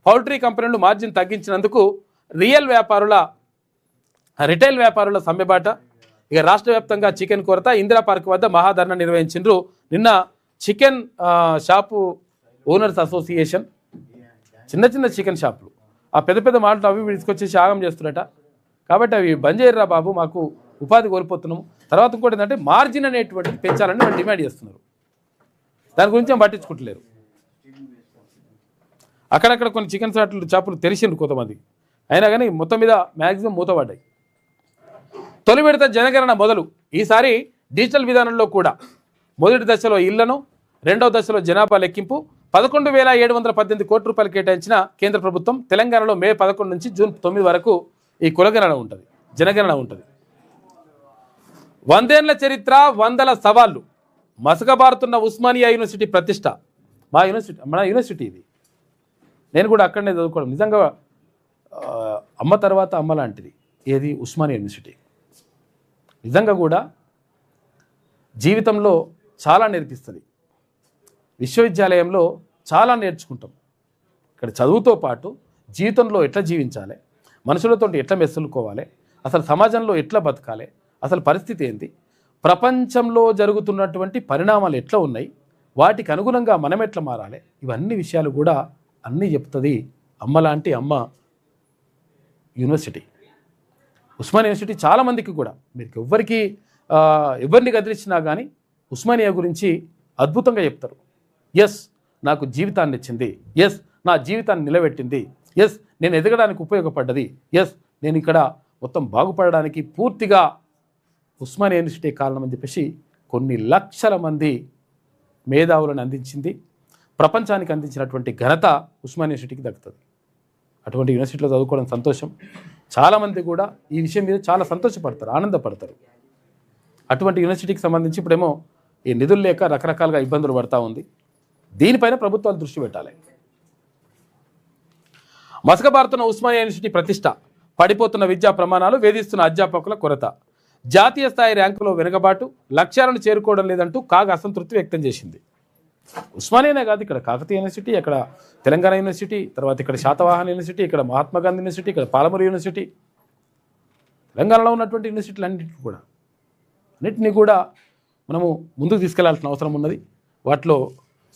Speaker 1: పౌల్ట్రీ కంపెనీలు మార్జిన్ తగ్గించినందుకు రిటైల్ వ్యాపారుల సమ్మెబాట. ఇక రాష్ట్ర వ్యాప్తంగా చికెన్ కొరత. ఇందిరా పార్క్ వద్ద మహాధరణ నిర్వహించారు. నిన్న చికెన్ షాపు ఓనర్స్ అసోసియేషన్, చిన్న చికెన్ షాపులు, ఆ పెద్ద మాటలు అవి తీసుకొచ్చేసి ఆగం చేస్తున్నట. కాబట్టి అవి బంద్ చేయరా బాబు, మాకు ఉపాధి కోల్పోతున్నాము. తర్వాత ఇంకోటి ఏంటంటే మార్జిన్ అనేటువంటిది పెంచాలని వాళ్ళు డిమాండ్ చేస్తున్నారు. దాని గురించి ఏం పట్టించుకుంటలేరు. అక్కడక్కడ కొన్ని చికెన్ షాపులు తెరిచిండ్రు కొంతమంది, అయినా కానీ మొత్తం మీద మ్యాక్సిమం మూతపడ్డాయి. తొలి విడత జనగణన మొదలు. ఈసారి డిజిటల్ విధానంలో కూడా మొదటి దశలో ఇళ్లను, రెండవ దశలో జనాభా లెక్కింపు. 11,718 కోట్ల రూపాయలు కేటాయించిన కేంద్ర ప్రభుత్వం. తెలంగాణలో మే 11 నుంచి జూన్ 9 వరకు ఈ కులగణన ఉంటుంది, జనగణన ఉంటుంది. 100 ఏళ్ల చరిత్ర, 100ల సవాళ్లు. మసకబారుతున్న ఉస్మానియా యూనివర్సిటీ ప్రతిష్ట. మన యూనివర్సిటీ ఇది. నేను కూడా అక్కడనే చదువుకోవడం. నిజంగా అమ్మ తర్వాత అమ్మ లాంటిది ఏది ఉస్మానియా యూనివర్సిటీ. నిజంగా కూడా జీవితంలో చాలా నేర్పిస్తుంది. విశ్వవిద్యాలయంలో చాలా నేర్చుకుంటాం. ఇక్కడ చదువుతో పాటు జీవితంలో ఎట్లా జీవించాలి, మనుషులతో ఎట్లా మెసులుకోవాలి, అసలు సమాజంలో ఎట్లా బతకాలి, అసలు పరిస్థితి ఏంటి, ప్రపంచంలో జరుగుతున్నటువంటి పరిణామాలు ఎట్లా ఉన్నాయి, వాటికి అనుగుణంగా మనం ఎట్లా మారాలి, ఇవన్నీ విషయాలు కూడా అన్నీ చెప్తుంది అమ్మ లాంటి అమ్మ యూనివర్సిటీ. ఉస్మానియా యూనివర్సిటీ చాలామందికి కూడా, మీరు ఎవరిని గదిలించినా కానీ ఉస్మానియా గురించి అద్భుతంగా చెప్తారు. ఎస్, నాకు జీవితాన్ని ఇచ్చింది, ఎస్, నా జీవితాన్ని నిలబెట్టింది, ఎస్, నేను ఎదగడానికి ఉపయోగపడ్డది, ఎస్, నేను ఇక్కడ మొత్తం బాగుపడడానికి పూర్తిగా ఉస్మానియా యూనివర్సిటీ కారణం అని చెప్పేసి కొన్ని లక్షల మంది మేధావులను అందించింది. ప్రపంచానికి అందించినటువంటి ఘనత ఉస్మానియా యూనివర్సిటీకి దక్కుతుంది. అటువంటి యూనివర్సిటీలో చదువుకోవడం సంతోషం. చాలామంది కూడా ఈ విషయం మీద చాలా సంతోషపడతారు, ఆనందపడతారు. అటువంటి యూనివర్సిటీకి సంబంధించి ఇప్పుడేమో ఈ నిధులు లేక రకరకాలుగా ఇబ్బందులు పడతా ఉంది. దీనిపైన ప్రభుత్వాలు దృష్టి పెట్టాలి. మసకబారుతున్న ఉస్మానియా యూనివర్సిటీ ప్రతిష్ట. పడిపోతున్న విద్యా ప్రమాణాలు, వేధిస్తున్న అధ్యాపకుల కొరత. జాతీయ స్థాయి ర్యాంకులో వెనుకబాటు, లక్ష్యాలను చేరుకోవడం లేదంటూ కాగ్ అసంతృప్తి వ్యక్తం చేసింది. ఉస్మానియానే కాదు, ఇక్కడ కాకతీయ యూనివర్సిటీ, ఇక్కడ తెలంగాణ యూనివర్సిటీ, తర్వాత ఇక్కడ శాతవాహన యూనివర్సిటీ, ఇక్కడ మహాత్మా గాంధీ యూనివర్సిటీ, ఇక్కడ పాలమూరు యూనివర్సిటీ, తెలంగాణలో ఉన్నటువంటి యూనివర్సిటీలన్నింటినీ కూడా మనము ముందుకు తీసుకెళ్లాల్సిన అవసరం ఉన్నది. వాటిలో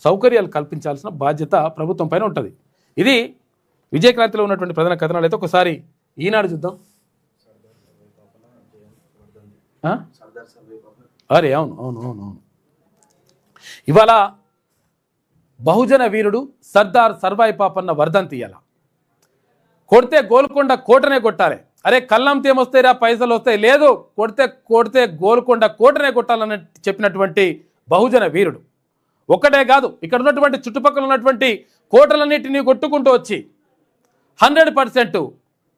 Speaker 1: సౌకర్యాలు కల్పించాల్సిన బాధ్యత ప్రభుత్వం పైన ఉంటుంది. ఇది విజయక్రాంతిలో ఉన్నటువంటి ప్రధాన కథనాలు. అయితే ఒకసారి ఈనాడు చూద్దాం. అరే అవును. ఇవాళ బహుజన వీరుడు సర్దార్ సర్వాయి పాపన్న వర్ధంతి. ఇవాళ కొడితే గోల్కొండ కోటనే కొట్టాలి. అరే కల్లంతో ఏమొస్తాయిరా, పైసలు వస్తాయి, లేదు, కొడితే గోల్కొండ కోటనే కొట్టాలని చెప్పినటువంటి బహుజన వీరుడు. ఒక్కటే కాదు, ఇక్కడ ఉన్నటువంటి చుట్టుపక్కల ఉన్నటువంటి కోటలన్నిటినీ కొట్టుకుంటూ వచ్చి 100%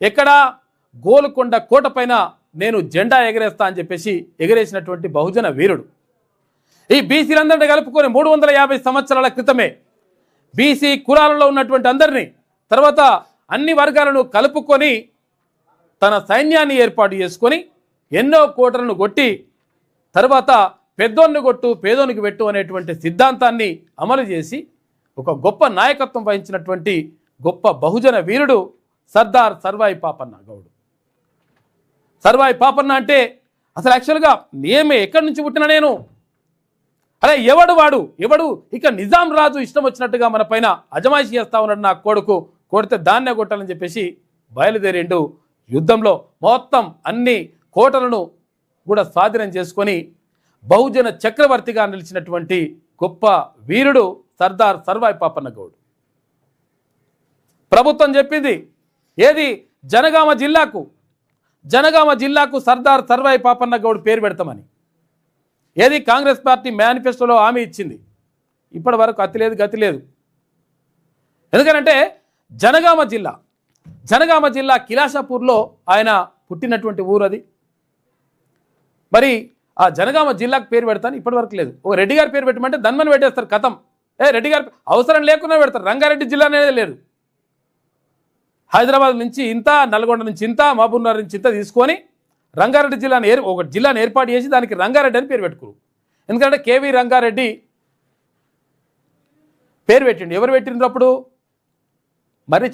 Speaker 1: ఎక్కడ గోల్కొండ కోట పైన నేను జెండా ఎగరేస్తా అని చెప్పేసి ఎగరేసినటువంటి బహుజన వీరుడు. ఈ బీసీలందరినీ కలుపుకొని 350 సంవత్సరాల క్రితమే బీసీ కులాలలో ఉన్నటువంటి అందరినీ, తర్వాత అన్ని వర్గాలను కలుపుకొని తన సైన్యాన్ని ఏర్పాటు చేసుకొని ఎన్నో కోటలను కొట్టి తర్వాత పెద్దోన్ని కొట్టు పేదోనికి పెట్టు అనేటువంటి సిద్ధాంతాన్ని అమలు చేసి ఒక గొప్ప నాయకత్వం వహించినటువంటి గొప్ప బహుజన వీరుడు సర్దార్ సర్వాయి పాపన్న గౌడ్. సర్వాయి పాపన్న అంటే అసలు యాక్చువల్గా నేమే ఎక్కడి నుంచి పుట్టినా నేను, అరే ఎవడు ఇక నిజాం రాజు ఇష్టం వచ్చినట్టుగా మన పైన అజమాయిషి చేస్తా ఉన్నాడు, నా కొడుకు కొడితే దాన్నే కొట్టాలని చెప్పేసి బయలుదేరిండు. యుద్ధంలో మొత్తం అన్ని కోటలను కూడా స్వాధీనం చేసుకొని బహుజన చక్రవర్తిగా నిలిచినటువంటి గొప్ప వీరుడు సర్దార్ సర్వాయి పాపన్న గౌడ్. ప్రభుత్వం చెప్పింది ఏది, జనగామ జిల్లాకు సర్దార్ సర్వాయి పాపన్న గౌడ్ పేరు పెడతామని. ఏది కాంగ్రెస్ పార్టీ మేనిఫెస్టోలో హామీ ఇచ్చింది. ఇప్పటి వరకు అతి లేదు గతి లేదు. ఎందుకంటే జనగామ జిల్లా కిలాషాపూర్లో ఆయన పుట్టినటువంటి ఊరు అది. మరి ఆ జనగామ జిల్లాకు పేరు పెడతాను ఇప్పటి వరకు లేదు. ఒక రెడ్డి గారి పేరు పెట్టమంటే ధన్మని పెట్టేస్తారు, కథం. రెడ్డి గారి అవసరం లేకుండా పెడతారు. రంగారెడ్డి జిల్లా అనేది లేదు. హైదరాబాద్ నుంచి ఇంత, నల్గొండ నుంచి ఇంత, మహబూబ్నగర్ నుంచి ఇంత తీసుకొని రంగారెడ్డి ఒక జిల్లాను ఏర్పాటు చేసి దానికి రంగారెడ్డి అని పేరు పెట్టుకోరు. ఎందుకంటే కేవీ రంగారెడ్డి పేరు పెట్టిండు. ఎవరు పెట్టిండ్రు అప్పుడు? మర్రి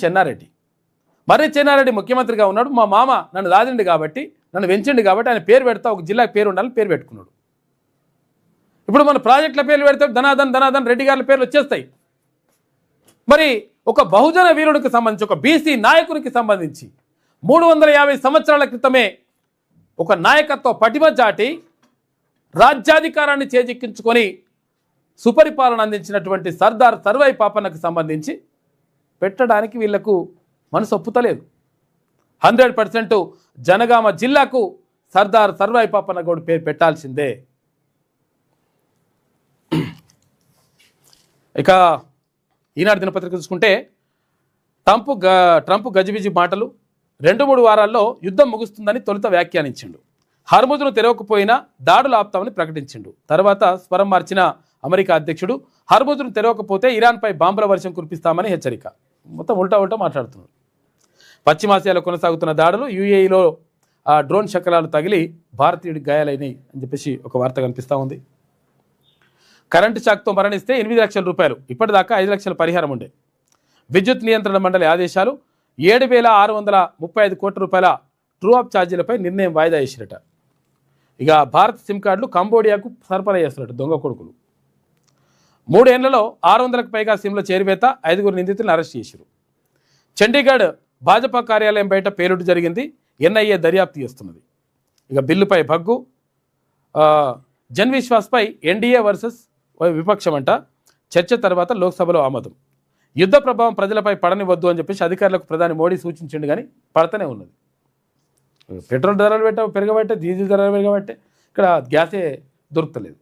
Speaker 1: చెన్నారెడ్డి ముఖ్యమంత్రిగా ఉన్నాడు. మా మామ నన్ను దాదిండు కాబట్టి, నన్ను పెంచిండు కాబట్టి ఆయన పేరు పెడతా, ఒక జిల్లాకి పేరు ఉండాలని పేరు పెట్టుకున్నాడు. ఇప్పుడు మన ప్రాజెక్టుల పేర్లు పెడితే ధనాదన్ రెడ్డి గారి పేర్లు వచ్చేస్తాయి. మరి ఒక బహుజన వీరుడికి సంబంధించి, ఒక బీసీ నాయకునికి సంబంధించి 350 సంవత్సరాల క్రితమే ఒక నాయకత్వ పటిమ చాటి రాజ్యాధికారాన్ని చేజిక్కించుకొని సుపరిపాలన అందించినటువంటి సర్దార్ సర్వాయి పాపన్నకు సంబంధించి పెట్టడానికి వీళ్లకు మనసు ఒప్పుతలేదు. 100% జనగామ జిల్లాకు సర్దార్ సర్వాయి పాపన్న గౌడ్ పేరు పెట్టాల్సిందే. ఇక ఈనాడు దినపత్రిక చూసుకుంటే ట్రంప్ గజిబిజి మాటలు, 2-3 వారాల్లో యుద్ధం ముగుస్తుందని తొలుత వ్యాఖ్యానించిండు. హర్ముజ్ను తెరవకపోయినా దాడులు ఆపుతామని ప్రకటించిండు. తర్వాత స్వరం మార్చిన అమెరికా అధ్యక్షుడు హర్ముజ్ను తెరవకపోతే ఇరాన్పై బాంబుల వర్షం కురిపిస్తామని హెచ్చరిక. మొత్తం ఉల్టా మాట్లాడుతున్నారు. పశ్చిమాసియాలో కొనసాగుతున్న దాడులు, యూఏఈలో డ్రోన్ శకలాలు తగిలి భారతీయుడికి గాయాలైనాయి అని చెప్పేసి ఒక వార్త కనిపిస్తూ ఉంది. కరెంటు షాక్తో మరణిస్తే 8 లక్షల రూపాయలు, ఇప్పటిదాకా 5 లక్షల పరిహారం ఉండే. విద్యుత్ నియంత్రణ మండలి ఆదేశాలు, 7,635 కోట్ల రూపాయల ట్రూ అప్ ఛార్జీలపై నిర్ణయం వాయిదా వేసిరట. ఇక భారత్ సిమ్ కార్డులు కంబోడియాకు సరఫరా చేస్తున్నట్టు దొంగ కొడుకులు. 3 ఏళ్లలో 600కు పైగా సిమ్ల చేరివేత, 5 నిందితులను అరెస్ట్ చేశారు. చండీగఢ్ భాజపా కార్యాలయం బయట పేలుడు జరిగింది. ఎన్ఐఏ దర్యాప్తు చేస్తున్నది. ఇక బిల్లుపై భగ్గు, జన్ విశ్వాస్పై ఎన్డీఏ వర్సెస్ విపక్షం అంట, చర్చ తర్వాత లోక్సభలో ఆమోదం. యుద్ధ ప్రభావం ప్రజలపై పడనివద్దు అని చెప్పేసి అధికారులకు ప్రధాని మోడీ సూచించిండు, కానీ పడతనే ఉన్నది. పెట్రోల్ ధరలు పెరగబట్టే, డీజిల్ ధరలు పెరగబట్టే ఇక్కడ గ్యాసే దొరుకుతలేదు.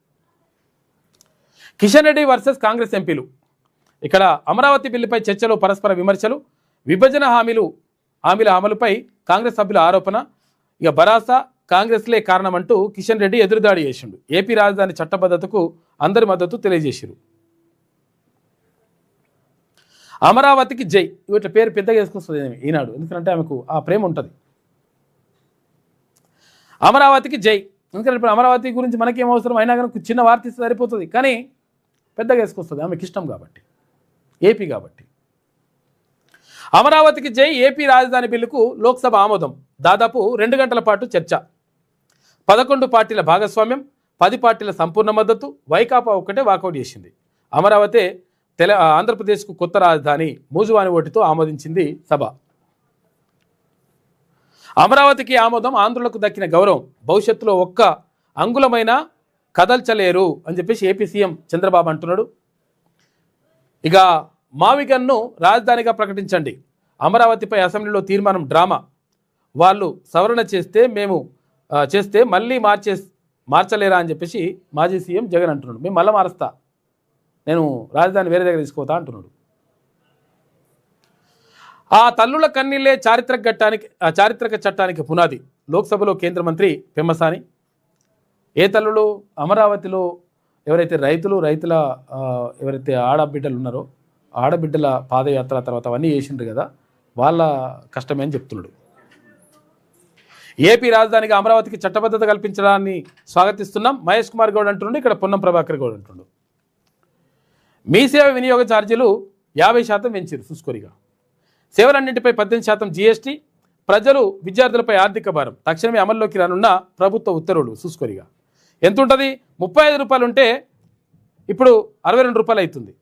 Speaker 1: కిషన్ రెడ్డి వర్సెస్ కాంగ్రెస్ ఎంపీలు. ఇక్కడ అమరావతి బిల్లుపై చర్చలో పరస్పర విమర్శలు, విభజన హామీల అమలుపై కాంగ్రెస్ సభ్యుల ఆరోపణ. ఇక భరాసా కాంగ్రెస్లే కారణమంటూ కిషన్ రెడ్డి ఎదురుదాడి చేసిండు. ఏపీ రాజధాని చట్టబద్ధతకు అందరి మద్దతు తెలియజేశారు. అమరావతికి జై, ఇట్లా పేరు పెద్దగా వేసుకొస్తుంది ఈనాడు, ఎందుకంటే ఆమెకు ఆ ప్రేమ ఉంటుంది. అమరావతికి జై, ఎందుకంటే ఇప్పుడు అమరావతి గురించి మనకేం అవసరం అయినా కానీ చిన్న వార్త ఇస్తే సరిపోతుంది, కానీ పెద్దగా వేసుకొస్తుంది ఆమెకి ఇష్టం కాబట్టి, ఏపీ కాబట్టి. అమరావతికి జై, ఏపీ రాజధాని బిల్లుకు లోక్సభ ఆమోదం. దాదాపు 2 గంటల పాటు చర్చ. 11 పార్టీల భాగస్వామ్యం, 10 పార్టీల సంపూర్ణ మద్దతు. వైకాపా ఒక్కటే వాకౌట్ చేసింది. అమరావతి ఆంధ్రప్రదేశ్కు కొత్త రాజధాని, మూజువాని ఓటుతో ఆమోదించింది సభ. అమరావతికి ఆమోదం ఆంధ్రులకు దక్కిన గౌరవం, భవిష్యత్తులో ఒక్క అంగుళమైన కదల్చలేరు అని చెప్పేసి ఏపీ సీఎం చంద్రబాబు అంటున్నాడు. ఇక మావిగన్ను రాజధానిగా ప్రకటించండి, అమరావతిపై అసెంబ్లీలో తీర్మానం డ్రామా, వాళ్ళు సవరణ చేస్తే మళ్ళీ మార్చలేరా అని చెప్పేసి మాజీ సీఎం జగన్ అంటున్నాడు. మేము మళ్ళీ మారుస్తా, నేను రాజధాని వేరే దగ్గర తీసుకోతా అంటున్నాడు. ఆ తల్లుల కన్నీళ్లే చారిత్రక చట్టానికి పునాది. లోక్సభలో కేంద్ర మంత్రి పెమ్మసాని. ఏ తల్లులు? అమరావతిలో ఎవరైతే రైతుల ఎవరైతే ఆడబిడ్డలు ఉన్నారో ఆడబిడ్డల పాదయాత్ర తర్వాత అవన్నీ చేసిండ్రు కదా, వాళ్ళ కష్టమే అని చెప్తున్నాడు. ఏపీ రాజధానిగా అమరావతికి చట్టబద్ధత కల్పించడాన్ని స్వాగతిస్తున్నాం మహేష్ కుమార్ గౌడ్ అంటుండే, ఇక్కడ పొన్నం ప్రభాకర్ గౌడ్ అంటుండు. మీ సేవ వినియోగ ఛార్జీలు 50% పెంచారు చూసుకోరిగా. సేవలన్నింటిపై 18% జీఎస్టీ. ప్రజలు విద్యార్థులపై ఆర్థిక భారం. తక్షణమే అమల్లోకి రానున్న ప్రభుత్వ ఉత్తర్వులు చూసుకోరిగా. ఎంత ఉంటుంది? 35 రూపాయలు ఉంటే ఇప్పుడు 62 రూపాయలు అవుతుంది.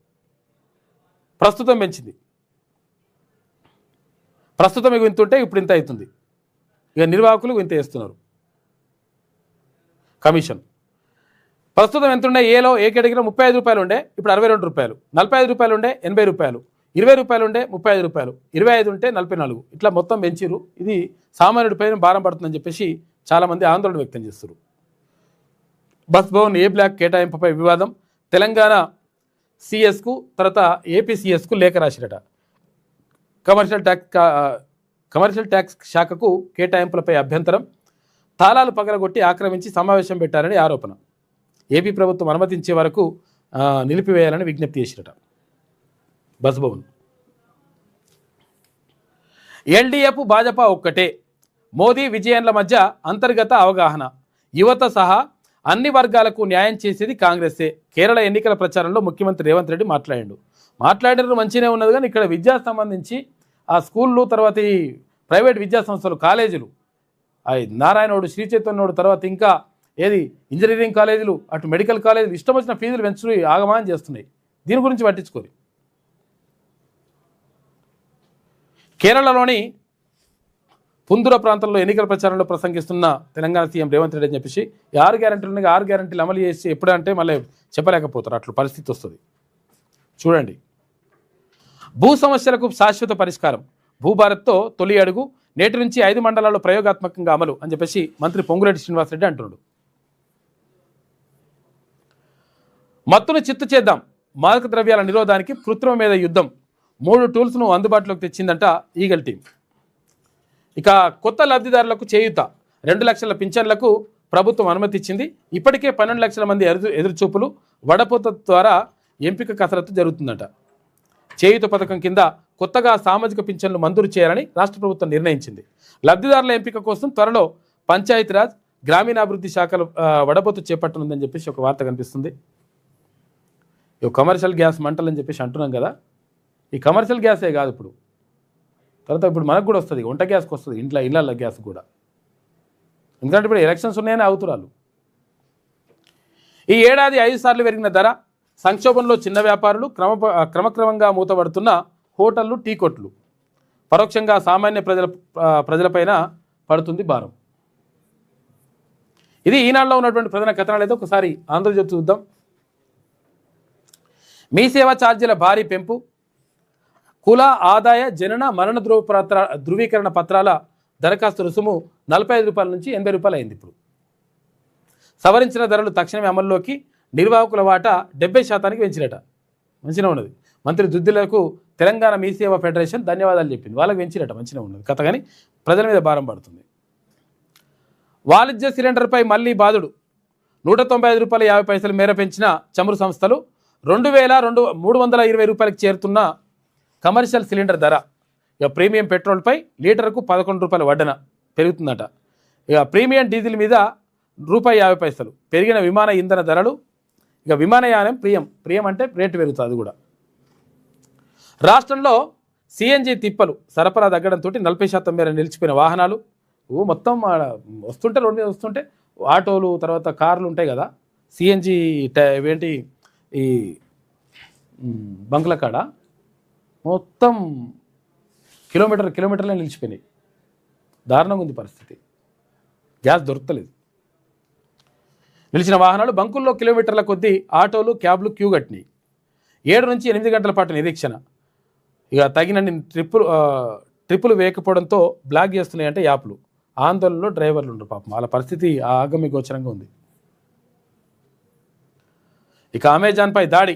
Speaker 1: ప్రస్తుతం పెంచింది. ప్రస్తుతం ఇక ఇంత ఉంటే ఇప్పుడు ఇంత అవుతుంది. ఇక నిర్వాహకులు ఇంత వేస్తున్నారు కమిషన్. ప్రస్తుతం ఎంత ఉండే? ఏలో ఏ కేటగిరీలో 35 రూపాయలు ఉండే ఇప్పుడు 62 రూపాయలు, 45 రూపాయలు ఉండే 80 రూపాయలు, 20 రూపాయలు ఉండే 35 రూపాయలు, 25 ఉంటే 44, ఇట్లా మొత్తం పెంచిరు. ఇది సామాన్యుడిపైన భారం పడుతుందని చెప్పేసి చాలామంది ఆందోళన వ్యక్తం చేస్తారు. బస్ భవన్ ఏ బ్లాక్ కేటాయింపుపై వివాదం. తెలంగాణ సిఎస్కు తర్వాత ఏపీ సిఎస్కు లేఖ రాసిరట. కమర్షియల్ ట్యాక్స్ శాఖకు కేటాయింపులపై అభ్యంతరం. తాళాలు పగలగొట్టి ఆక్రమించి సమావేశం పెట్టారని ఆరోపణ. ఏపీ ప్రభుత్వం అనుమతించే వరకు నిలిపివేయాలని విజ్ఞప్తి చేసిరట. బస్ భవన్. ఎల్డీఎఫ్ భాజపా ఒక్కటే. మోదీ విజయన్ల మధ్య అంతర్గత అవగాహన. యువత సహా అన్ని వర్గాలకు న్యాయం చేసేది కాంగ్రెసే. కేరళ ఎన్నికల ప్రచారంలో ముఖ్యమంత్రి రేవంత్ రెడ్డి మాట్లాడినారు మంచిగానే ఉన్నది. కానీ ఇక్కడ విద్యా సంబంధించి ఆ స్కూళ్ళు, తర్వాత ఈ ప్రైవేట్ విద్యా సంస్థలు, కాలేజీలు, నారాయణోడు, శ్రీ చైతన్యోడు, తర్వాత ఇంకా ఏది ఇంజనీరింగ్ కాలేజీలు, అటు మెడికల్ కాలేజీలు ఇష్టం వచ్చిన ఫీజులు పెంచుతూ ఆగమానం చేస్తున్నాయి. దీని గురించి పట్టించుకోరు. కేరళలోని పుందుర ప్రాంతంలో ఎన్నికల ప్రచారంలో ప్రసంగిస్తున్న తెలంగాణ సీఎం రేవంత్ రెడ్డి అని చెప్పేసి 6 గ్యారెంటీలు ఉన్నాయి. 6 గ్యారెంటీలు అమలు చేసి ఎప్పుడంటే మళ్ళీ చెప్పలేకపోతారు. అట్లా పరిస్థితి వస్తుంది. చూడండి. భూ సమస్యలకు శాశ్వత పరిష్కారం. భూభారత్తో తొలి అడుగు. నేటి నుంచి 5 మండలాల్లో ప్రయోగాత్మకంగా అమలు అని చెప్పేసి మంత్రి పొంగులేటి శ్రీనివాసరెడ్డి అంటున్నాడు. మత్తును చిత్తు చేద్దాం. మాదక ద్రవ్యాల నిరోధానికి కృత్రిమ మీద యుద్ధం. 3 టూల్స్ను అందుబాటులోకి తెచ్చిందంట ఈగల్ టీం. ఇక కొత్త లబ్ధిదారులకు చేయూత. 2 లక్షల పింఛన్లకు ప్రభుత్వం అనుమతి ఇచ్చింది. ఇప్పటికే 12 లక్షల మంది ఎదురుచూపులు. వడపోత ద్వారా ఎంపిక కసరత్తు జరుగుతుందట. చేయూత పథకం కింద కొత్తగా సామాజిక పింఛన్లు మంజూరు చేయాలని రాష్ట్ర ప్రభుత్వం నిర్ణయించింది. లబ్ధిదారుల ఎంపిక కోసం త్వరలో పంచాయతీరాజ్ గ్రామీణాభివృద్ధి శాఖలు వడపోత చేపట్టనుందని చెప్పేసి ఒక వార్త కనిపిస్తుంది. ఇవి కమర్షియల్ గ్యాస్ మంటలు అని చెప్పేసి అంటున్నాం కదా. ఈ కమర్షియల్ గ్యాసే కాదు తర్వాత ఇప్పుడు మనకు కూడా వస్తుంది, వంట గ్యాస్కి వస్తుంది, ఇళ్ళ గ్యాస్ కూడా. ఎందుకంటే ఇప్పుడు ఎలక్షన్స్ ఉన్నాయని అవుతురాలు. ఈ ఏడాది 5 సార్లు పెరిగిన ధర. సంక్షోభంలో చిన్న వ్యాపారులు. క్రమక్రమంగా మూతపడుతున్న హోటళ్లు, టీ కొట్లు. పరోక్షంగా సామాన్య ప్రజలపైన పడుతుంది భారం. ఇది ఈనాడులో ఉన్నటువంటి ప్రధాన కథనాలు. అయితే ఒకసారి ఆంధ్రజ్యోతి చూద్దాం. మీ సేవా ఛార్జీల భారీ పెంపు. కుల, ఆదాయ, జనన, మరణ ధృవీకరణ పత్రాల దరఖాస్తు రుసుము 45 రూపాయల నుంచి 80 రూపాయలు అయింది. ఇప్పుడు సవరించిన ధరలు తక్షణమే అమల్లోకి. నిర్వాహకుల వాటా 70% పెంచినట. మంచిగా ఉన్నది. మంత్రి దుద్దిలకు తెలంగాణ మీ సేవా ఫెడరేషన్ ధన్యవాదాలు చెప్పింది. వాళ్ళకి పెంచినట. మంచిగా ఉన్నది కథ. కానీ ప్రజల మీద భారం పడుతుంది. వాణిజ్య సిలిండర్పై మళ్లీ బాధుడు. 195 రూపాయల 50 పైసలు మేర పెంచిన చమురు సంస్థలు. 2320 రూపాయలకు చేరుతున్న కమర్షియల్ సిలిండర్ ధర. ఇక ప్రీమియం పెట్రోల్పై లీటర్కు 11 రూపాయల వడ్డన పెరుగుతుందట. ఇక ప్రీమియం డీజిల్ మీద ₹50 పెరిగిన విమాన ఇంధన ధరలు. ఇక విమానయానం ప్రియం అంటే రేటు పెరుగుతుంది. అది కూడా. రాష్ట్రంలో సిఎన్జి తిప్పలు సరఫరా తగ్గడంతో 40% మేర నిలిచిపోయిన వాహనాలు. మొత్తం వస్తుంటే రోడ్డు మీద వస్తుంటే ఆటోలు, తర్వాత కార్లు ఉంటాయి కదా, సిఎన్జి ఏంటి ఈ బంకుల కాడ మొత్తం కిలోమీటర్లే నిలిచిపోయినాయి. దారుణంగా ఉంది పరిస్థితి. గ్యాస్ దొరకలేదు. నిలిచిన వాహనాలు బంకుల్లో కిలోమీటర్ల కొద్దీ ఆటోలు, క్యాబ్లు క్యూ కట్టినాయి. 7 నుంచి 8 గంటల పాటు నిరీక్షణ. ఇక తగినన్ని ట్రిప్పులు వేయకపోవడంతో బ్లాక్ చేస్తున్నాయంటే యాప్లు. ఆందోళనలో డ్రైవర్లు ఉండరు. పాపం వాళ్ళ పరిస్థితి ఆగమ్య గోచరంగా ఉంది. ఇక అమెజాన్పై దాడి.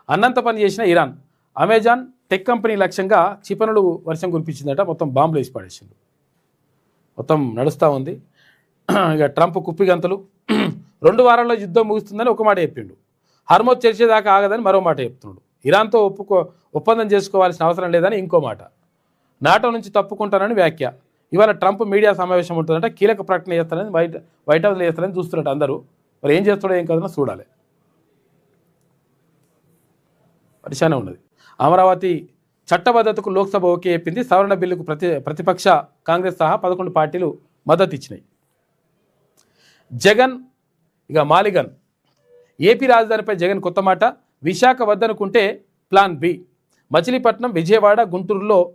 Speaker 1: అన్నంత పని చేసిన ఇరాన్. అమెజాన్ టెక్ కంపెనీ లక్ష్యంగా క్షిపణులు వర్షం కురిపించిందట. మొత్తం బాంబులు వేసి పడేసింది. మొత్తం నడుస్తూ ఉంది. ఇక ట్రంప్ కుప్పిగంతలు. 2 వారాల్లో యుద్ధం ముగుస్తుందని ఒక మాట చెప్పిండు. హర్మోజ్ చర్చేదాకా ఆగదని మరో మాట చెప్తున్నాడు. ఇరాన్తో ఒప్పందం చేసుకోవాల్సిన అవసరం లేదని ఇంకో మాట. నాటో నుంచి తప్పుకుంటానని వ్యాఖ్య. ఇవాళ ట్రంప్ మీడియా సమావేశం ఉంటుందంటే కీలక ప్రకటన చేస్తారని వైట్ హౌస్లో చేస్తారని చూస్తున్నట్టు అందరూ. మరి ఏం చేస్తాడో ఏం కదనో చూడాలి. పరిశానే ఉన్నది. అమరావతి చట్టబద్ధతకు లోక్సభ ఓకే చెప్పింది. సవరణ బిల్లుకు ప్రతిపక్ష కాంగ్రెస్ సహా 11 పార్టీలు మద్దతు ఇచ్చినాయి. జగన్ ఇక మాలిగన్. ఏపీ రాజధానిపై జగన్ కొత్త మాట. విశాఖ వద్దనుకుంటే ప్లాన్ బి. మచిలీపట్నం, విజయవాడ,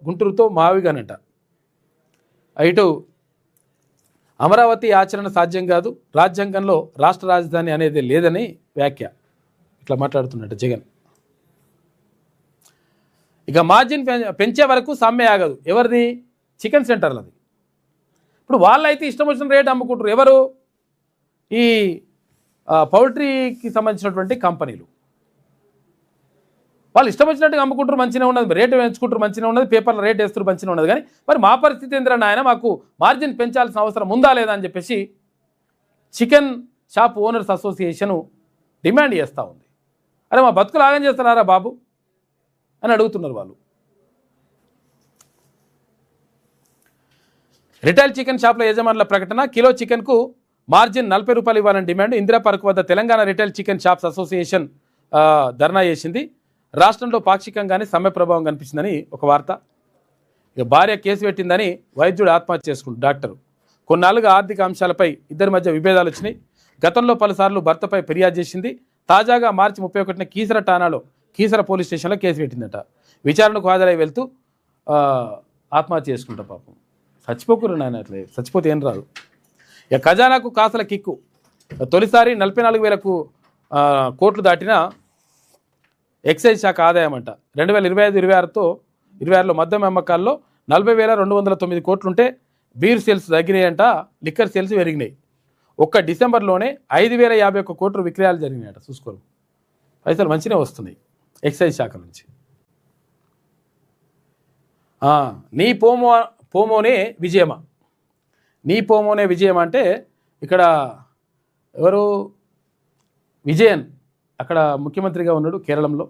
Speaker 1: గుంటూరుతో మావిగనంట. ఇటు అమరావతి ఆచరణ సాధ్యం కాదు, రాజ్యాంగంలో రాష్ట్ర రాజధాని అనేది లేదని వ్యాఖ్య. ఇట్లా మాట్లాడుతున్నట్టు జగన్. ఇక మార్జిన్ పెంచే వరకు సమ్మె ఆగదు. ఎవరిది? చికెన్ సెంటర్లది. ఇప్పుడు వాళ్ళైతే ఇష్టం వచ్చిన రేటు అమ్ముకుంటారు. ఎవరు? ఈ పౌల్ట్రీకి సంబంధించినటువంటి కంపెనీలు. వాళ్ళు ఇష్టం వచ్చినట్టుగా అమ్ముకుంటారు, మంచిగా ఉన్నది. రేటు పెంచుకుంటారు, మంచిగా ఉన్నది. పేపర్లో రేట్ వేస్తారు, మంచిగా ఉన్నది. కానీ మరి మా పరిస్థితి ఏంటంటే ఆయన మాకు మార్జిన్ పెంచాల్సిన అవసరం ఉందా లేదా అని చెప్పేసి chicken shop owners association demand చేస్తూ ఉంది. అరే మా బతుకులు ఆగం చేస్తున్నారా బాబు అని అడుగుతున్నారు వాళ్ళు. రిటైల్ చికెన్ షాప్ల యజమానుల ప్రకటన. కిలో చికెన్కు మార్జిన్ 40 రూపాయలు ఇవ్వాలని డిమాండ్. ఇందిరా పార్క్ వద్ద Telangana retail chicken shops association dharna చేసింది. రాష్ట్రంలో పాక్షికంగానే సమ్మె ప్రభావం కనిపించిందని ఒక వార్త. ఇక భార్య కేసు పెట్టిందని వైద్యుడు ఆత్మహత్య చేసుకుంటు డాక్టరు. కొన్నాళ్ళుగా ఆర్థిక అంశాలపై ఇద్దరి మధ్య విభేదాలు వచ్చినాయి. గతంలో పలుసార్లు భర్తపై ఫిర్యాదు చేసింది. తాజాగా మార్చి 31న కీసర పోలీస్ స్టేషన్లో కేసు పెట్టిందట. విచారణకు హాజరై వెళ్తూ ఆత్మహత్య చేసుకుంటా. పాపం చచ్చిపోకురు నాయన. అట్లే చచ్చిపోతే ఏం రాదు. ఇక ఖజానాకు కాసల కిక్కు. తొలిసారి 44,000 కోట్లు దాటిన ఎక్సైజ్ శాఖ ఆదాయం అంట. 2025-26లో మద్యం అమ్మకాల్లో 40,209 కోట్లుంటే బీర్ సేల్స్ తగ్గినాయంట. లిక్కర్ సేల్స్ పెరిగినాయి. ఒక్క డిసెంబర్లోనే 5,051 కోట్లు విక్రయాలు జరిగినాయట. చూసుకోరు, పైసలు మంచిగా వస్తున్నాయి ఎక్సైజ్ శాఖ నుంచి. నీ పోమోనే విజయమా. నీ పోమోనే విజయం అంటే ఇక్కడ ఎవరు? విజయన్ అక్కడ ముఖ్యమంత్రిగా ఉన్నాడు కేరళంలో.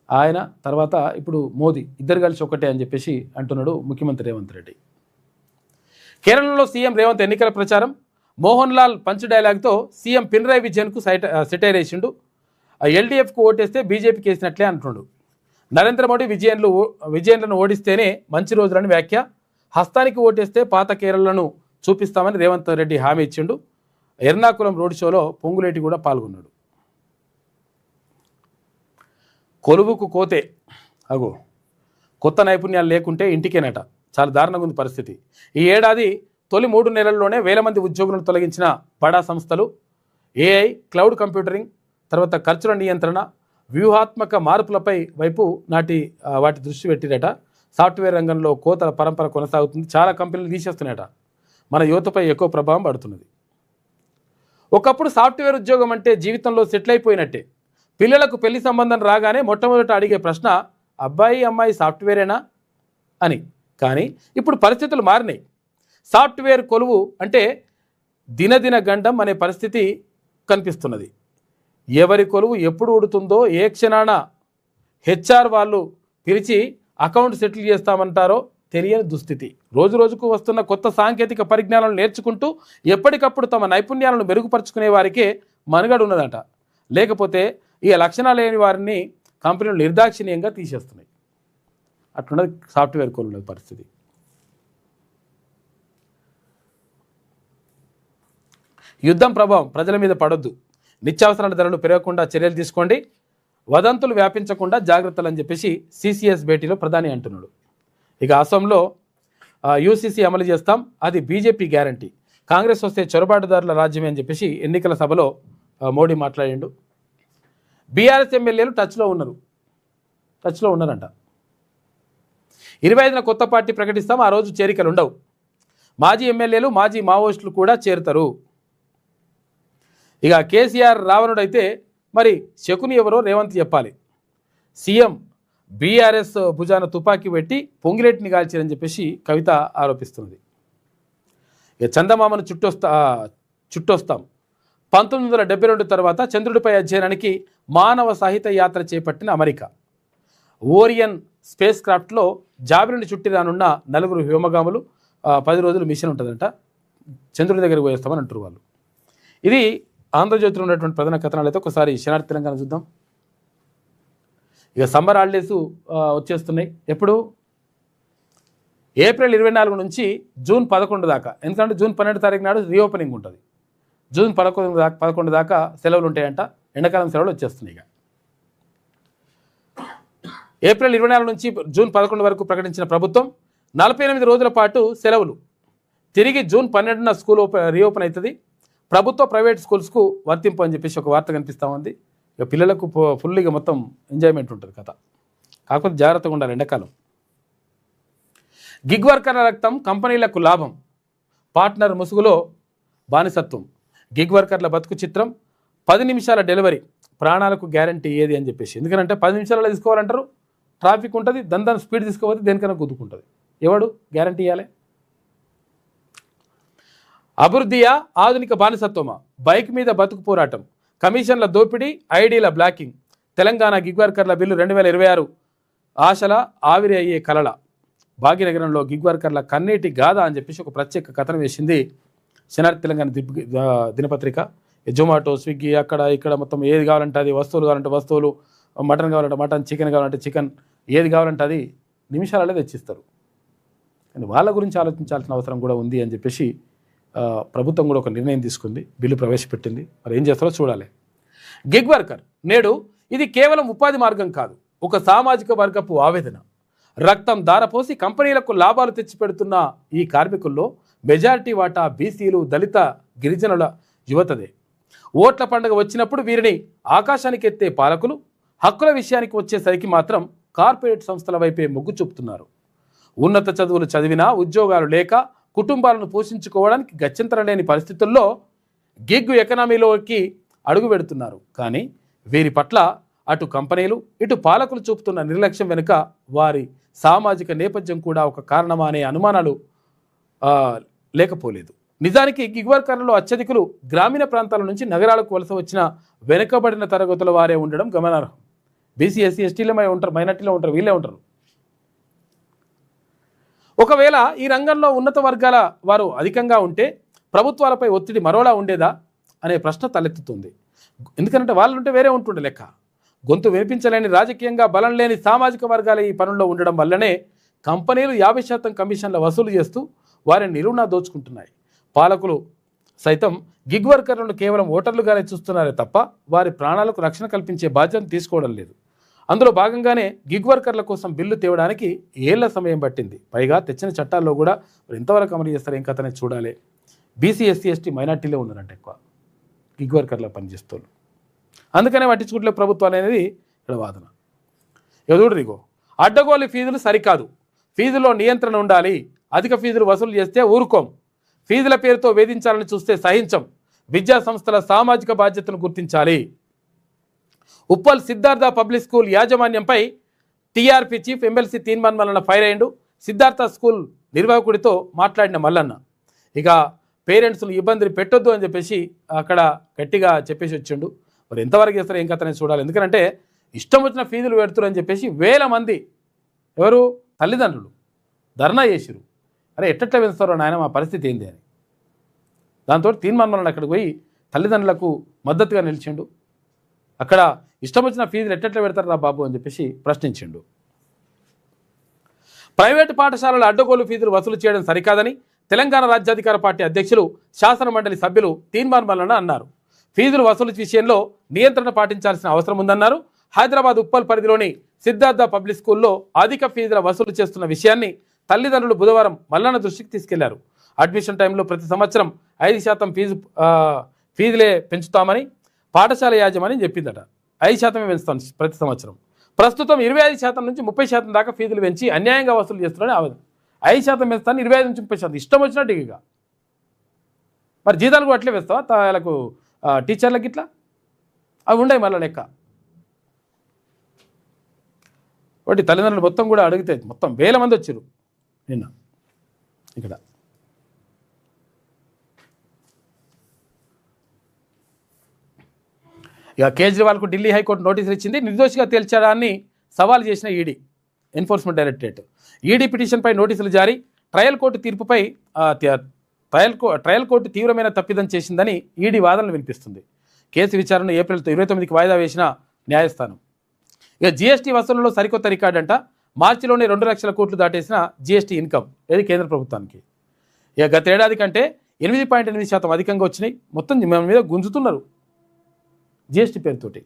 Speaker 1: ఆయన తర్వాత ఇప్పుడు మోదీ ఇద్దరు కలిసి ఒకటే అని చెప్పేసి అంటున్నాడు ముఖ్యమంత్రి రేవంత్ రెడ్డి. కేరళలో సీఎం రేవంత్ ఎన్నికల ప్రచారం. మోహన్ లాల్ పంచ్ డైలాగ్తో సీఎం పినరాయి విజయన్కు సెటైర్ వేసిండు. ఎల్డీఎఫ్కు ఓటేస్తే బీజేపీకి వేసినట్లే అంటున్నాడు. నరేంద్ర మోడీ విజయన్లను ఓడిస్తేనే మంచి రోజులని వ్యాఖ్య. హస్తానికి ఓటేస్తే పాత కేరళను చూపిస్తామని రేవంత్ రెడ్డి హామీ ఇచ్చిండు. ఎర్నాకుళం రోడ్ షోలో పొంగులేటి కూడా పాల్గొన్నాడు. కొలువుకు కోతే అగో కొత్త నైపుణ్యాలు లేకుంటే ఇంటికేనట. చాలా దారుణంగా ఉంది పరిస్థితి. ఈ ఏడాది తొలి 3 నెలల్లోనే వేల మంది ఉద్యోగులను తొలగించిన బడా సంస్థలు. ఏఐ, క్లౌడ్ కంప్యూటరింగ్, తర్వాత ఖర్చుల నియంత్రణ, వ్యూహాత్మక మార్పులపై వాటి దృష్టి పెట్టిరట. సాఫ్ట్వేర్ రంగంలో కోత పరంపర కొనసాగుతుంది. చాలా కంపెనీలు తీసేస్తున్నాయట. మన యువతపై ఎక్కువ ప్రభావం పడుతున్నది. ఒకప్పుడు సాఫ్ట్వేర్ ఉద్యోగం అంటే జీవితంలో సెటిల్ అయిపోయినట్టే. పిల్లలకు పెళ్లి సంబంధం రాగానే మొట్టమొదట అడిగే ప్రశ్న అబ్బాయి అమ్మాయి సాఫ్ట్వేరేనా అని. కానీ ఇప్పుడు పరిస్థితులు మారినాయి. సాఫ్ట్వేర్ కొలువు అంటే దినదిన గండం అనే పరిస్థితి కనిపిస్తున్నది. ఎవరి కొలువు ఎప్పుడు ఉడుతుందో, ఏ క్షణాన హెచ్ఆర్ వాళ్ళు పిలిచి అకౌంట్ సెటిల్ చేస్తామంటారో తెలియని దుస్థితి. రోజు రోజుకు వస్తున్న కొత్త సాంకేతిక పరిజ్ఞానాలను నేర్చుకుంటూ ఎప్పటికప్పుడు తమ నైపుణ్యాలను మెరుగుపరుచుకునే వారికే మనుగడ ఉన్నదట. లేకపోతే ఈ లక్షణాలు లేని వారిని కంపెనీలు నిర్దాక్షిణ్యంగా తీసేస్తున్నాయి. అట్లున్నది సాఫ్ట్వేర్ కొలువుల పరిస్థితి. యుద్ధం ప్రభావం ప్రజల మీద పడొద్దు. నిత్యావసరాల ధరలు పెరగకుండా చర్యలు తీసుకోండి. వదంతులు వ్యాపించకుండా జాగ్రత్తలు అని చెప్పేసి సిసిఎస్ భేటీలో ప్రధాని అంటున్నాడు. ఇక అసోంలో యూసీసీ అమలు చేస్తాం, అది బీజేపీ గ్యారంటీ. కాంగ్రెస్ వస్తే చొరబాటుదారుల రాజ్యమే అని చెప్పేసి ఎన్నికల సభలో మోడీ మాట్లాడిండు. బీఆర్ఎస్ ఎమ్మెల్యేలు టచ్లో ఉన్నారంట. 25న కొత్త పార్టీ ప్రకటిస్తాం, ఆ రోజు చేరికలు ఉండవు. మాజీ ఎమ్మెల్యేలు, మాజీ మావోయిస్టులు కూడా చేరుతారు. ఇక కేసీఆర్ రావణుడైతే మరి శకుని ఎవరో రేవంత్ చెప్పాలి. సీఎం బీఆర్ఎస్ భుజాన తుపాకీ పెట్టి పొంగిరెట్టిని కాల్చారని చెప్పేసి కవిత ఆరోపిస్తుంది. ఇక చందమామను చుట్టొస్తాం. 1972 తర్వాత చంద్రుడిపై అధ్యయనానికి మానవ సాహిత్య యాత్ర చేపట్టిన అమెరికా. ఓరియన్ స్పేస్ క్రాఫ్ట్లో జాబిలిని చుట్టి రానున్న 4 వ్యోమగాములు 10 రోజులు మిషన్ ఉంటుందంట. చంద్రుడి దగ్గరికి పోయేస్తామని అంటారు వాళ్ళు. ఇది ఆంధ్రజ్యోతిలో ఉన్నటువంటి ప్రధాన కథనాలు. అయితే ఒకసారి శనార్థి తెలంగాణ చూద్దాం. ఇక సమ్మర్ హాలిడేస్ వచ్చేస్తున్నాయి. ఎప్పుడు? ఏప్రిల్ 24 నుంచి జూన్ 11 దాకా. ఎందుకంటే జూన్ 12 తారీఖు నాడు రీఓపెనింగ్ ఉంటుంది. జూన్ 11 దాకా సెలవులు ఉంటాయంట. ఎండాకాలం సెలవులు వచ్చేస్తున్నాయి. ఇక ఏప్రిల్ 24 నుంచి జూన్ 11 వరకు ప్రకటించిన ప్రభుత్వం 48 రోజుల పాటు సెలవులు. తిరిగి జూన్ 12న స్కూల్ రీఓపెన్ అవుతుంది. ప్రభుత్వ ప్రైవేట్ స్కూల్స్కు వర్తింపు అని చెప్పేసి ఒక వార్త కనిపిస్తూ ఉంది. ఇక పిల్లలకు ఫుల్గా మొత్తం ఎంజాయ్మెంట్ ఉంటుంది కథ. కాకపోతే జాగ్రత్తగా ఉండాలి ఎండాకాలం. గిగ్ వర్కర్ల రక్తం కంపెనీలకు లాభం, పార్ట్నర్ ముసుగులో బానిసత్వం. గిగ్ వర్కర్ల బతుకు చిత్రం, 10 నిమిషాల డెలివరీ, ప్రాణాలకు గ్యారంటీ ఏది అని చెప్పేసి. ఎందుకంటే 10 నిమిషాలలో తీసుకోవాలంటారు, ట్రాఫిక్ ఉంటుంది, దాని స్పీడ్ తీసుకోకపోతే దేనికైనా గుద్దుకుంటుంది. ఎవడు గ్యారంటీ ఇవ్వాలి? అభివృద్ధియా ఆధునిక బానిసత్వమా? బైక్ మీద బతుకు పోరాటం, కమిషన్ల దోపిడీ, ఐడీల బ్లాకింగ్. తెలంగాణ గిగ్ వర్కర్ల బిల్లు 2026 ఆశల ఆవిరి అయ్యే కలల. భాగ్యనగరంలో గిగ్ వర్కర్ల కన్నీటి గాథ అని చెప్పేసి ఒక ప్రత్యేక కథనం వేసింది శనార్థి తెలంగాణ దినపత్రిక. జొమాటో, స్విగ్గీ, అక్కడ ఇక్కడ మొత్తం ఏది కావాలంటే అది, వస్తువులు కావాలంటే వస్తువులు, మటన్ కావాలంటే మటన్, చికెన్ కావాలంటే చికెన్, ఏది కావాలంటే అది నిమిషాలలో తెచ్చిస్తారు. కానీ వాళ్ళ గురించి ఆలోచించాల్సిన అవసరం కూడా ఉంది అని చెప్పేసి ప్రభుత్వం కూడా ఒక నిర్ణయం తీసుకుంది, బిల్లు ప్రవేశపెట్టింది. మరి ఏం చేస్తారో చూడాలి. గిగ్ వర్కర్ నేడు ఇది కేవలం ఉపాధి మార్గం కాదు, ఒక సామాజిక వర్గపు ఆవేదన. రక్తం దారపోసి కంపెనీలకు లాభాలు తెచ్చిపెడుతున్న ఈ కార్మికుల్లో మెజారిటీ వాటా బీసీలు, దళిత, గిరిజనుల యువతదే. ఓట్ల పండుగ వచ్చినప్పుడు వీరిని ఆకాశానికి ఎత్తే పాలకులు హక్కుల విషయానికి వచ్చేసరికి మాత్రం కార్పొరేట్ సంస్థల వైపే మొగ్గు చూపుతున్నారు. ఉన్నత చదువులు చదివినా ఉద్యోగాలు లేక కుటుంబాలను పోషించుకోవడానికి గత్యంతరం లేని పరిస్థితుల్లో గిగ్ ఎకనామీలోకి అడుగు పెడుతున్నారు. కానీ వీరి పట్ల అటు కంపెనీలు ఇటు పాలకులు చూపుతున్న నిర్లక్ష్యం వెనుక వారి సామాజిక నేపథ్యం కూడా ఒక కారణమా అనే అనుమానాలు లేకపోలేదు. నిజానికి గిగ్ వర్కర్లలో అత్యధికులు గ్రామీణ ప్రాంతాల నుంచి నగరాలకు వలస వచ్చిన వెనుకబడిన తరగతుల వారే ఉండడం గమనార్హం. బీసీ, ఎస్సీ, ఎస్టీలమై ఉంటారు, మైనార్టీలో ఉంటారు, వీళ్ళే ఉంటారు. ఒకవేళ ఈ రంగంలో ఉన్నత వర్గాల వారు అధికంగా ఉంటే ప్రభుత్వాలపై ఒత్తిడి మరోలా ఉండేదా అనే ప్రశ్న తలెత్తుతుంది. ఎందుకంటే వాళ్ళు ఉంటే వేరే ఉంటుండే లెక్క. గొంతు వినిపించలేని, రాజకీయంగా బలం లేని సామాజిక వర్గాలు ఈ పనుల్లో ఉండడం వల్లనే కంపెనీలు 50% కమిషన్ల వసూలు చేస్తూ వారిని నిలువునా దోచుకుంటున్నాయి. పాలకులు సైతం గిగ్ వర్కర్లను కేవలం ఓటర్లుగానే చూస్తున్నారే తప్ప వారి ప్రాణాలకు రక్షణ కల్పించే బాధ్యతను తీసుకోవడం లేదు. అందులో భాగంగానే గిగ్ వర్కర్ల కోసం బిల్లు తేవడానికి ఏళ్ల సమయం పట్టింది. పైగా తెచ్చిన చట్టాల్లో కూడా ఎంతవరకు అమలు చేస్తారు ఏం కథనే చూడాలి. బీసీ, ఎస్సీ, ఎస్టీ, మైనార్టీలే ఉన్నారంట ఎక్కువ గిగ్ వర్కర్ల పనిచేస్తారు. అందుకనే పట్టించుకుంటే ప్రభుత్వాలు అనేది ఇక్కడ వాదన. ఎదురుదిగో అడ్డగోలు ఫీజులు సరికాదు, ఫీజులో నియంత్రణ ఉండాలి, అధిక ఫీజులు వసూలు చేస్తే ఊరుకోం, ఫీజుల పేరుతో వేధించాలని చూస్తే సహించం, విద్యా సంస్థల సామాజిక బాధ్యతను గుర్తించాలి. ఉప్పల్ సిద్ధార్థ పబ్లిక్ స్కూల్ యాజమాన్యంపై TRP chief MLC Teenmar Mallanna fire అయ్యిండు. సిద్ధార్థ స్కూల్ నిర్వాహకుడితో మాట్లాడిన మల్లన్న ఇక పేరెంట్స్ను ఇబ్బందులు పెట్టొద్దు అని చెప్పేసి అక్కడ గట్టిగా చెప్పేసి వచ్చిండు. మరి ఎంతవరకు చేస్తారో ఏం కథనే చూడాలి. ఎందుకంటే ఇష్టం వచ్చిన ఫీజులు పెడుతురు అని చెప్పేసి వేల మంది ఎవరు తల్లిదండ్రులు ధర్నా చేసిరు. అరే ఎట్లా పెంచుతారో నాయన, మా పరిస్థితి ఏంది అని. దాంతో తీన్మాన్ మల్లన్న అక్కడికి పోయి తల్లిదండ్రులకు మద్దతుగా నిలిచిండు. అక్కడ ఇష్టం వచ్చిన ఫీజులు ఎట్లా పెడతారు రా బాబు అని చెప్పేసి ప్రశ్నించిండు. ప్రైవేటు పాఠశాలల అడ్డగోలు ఫీజులు వసూలు చేయడం సరికాదని తెలంగాణ రాజ్యాధికార పార్టీ అధ్యక్షులు, శాసన మండలి సభ్యులు తీన్మాన్ మల్లన్న అన్నారు. ఫీజులు వసూలు విషయంలో నియంత్రణ పాటించాల్సిన అవసరం ఉందన్నారు. హైదరాబాద్ ఉప్పల్ పరిధిలోని సిద్ధార్థ పబ్లిక్ స్కూల్లో అధిక ఫీజుల వసూలు చేస్తున్న విషయాన్ని తల్లిదండ్రులు బుధవారం మల్లన్న దృష్టికి తీసుకెళ్లారు. అడ్మిషన్ టైంలో ప్రతి సంవత్సరం 5% ఫీజులే పెంచుతామని పాఠశాల యాజమాన్యం చెప్పిందట. 5% పెంచుతాం ప్రతి సంవత్సరం. ప్రస్తుతం 25% నుంచి 30% దాకా ఫీజులు పెంచి అన్యాయంగా వసూలు చేస్తున్నారని ఆవేదన. 5% పెంచుతాను, 25 నుంచి 30% ఇష్టం వచ్చినట్టు. ఇక మరి జీతాలు కూడా అట్లే వేస్తావా వాళ్ళకు, టీచర్లకి ఇట్లా అవి ఉండవు మళ్ళీ లెక్క. ఒకటి తల్లిదండ్రులు మొత్తం కూడా అడిగితే మొత్తం వేల మంది వచ్చారు నిన్న ఇక్కడ. ఇక కేజ్రీవాల్కు ఢిల్లీ హైకోర్టు నోటీసులు ఇచ్చింది. నిర్దోషిగా తేల్చడాన్ని సవాల్ చేసిన ఈడీ. Enforcement directorate. ఈడీ పిటిషన్పై నోటీసులు జారీ. ట్రయల్ కోర్టు తీర్పుపై ట్రయల్ కోర్టు తీవ్రమైన తప్పిదం చేసిందని ఈడీ వాదనలు వినిపిస్తుంది. కేసు విచారణ ఏప్రిల్ 29కి వాయిదా వేసిన న్యాయస్థానం. ఇక జీఎస్టీ వసూళ్లలో సరికొత్త రికార్డు అంట. మార్చిలోనే 2 లక్షల కోట్లు దాటేసిన జీఎస్టీ ఇన్కమ్ ఏది కేంద్ర ప్రభుత్వానికి. ఇక గతేడాది కంటే 8.8% అధికంగా వచ్చినాయి. మొత్తం మన మీద గుంజుతున్నారు జీఎస్టీ పేరుతోటి.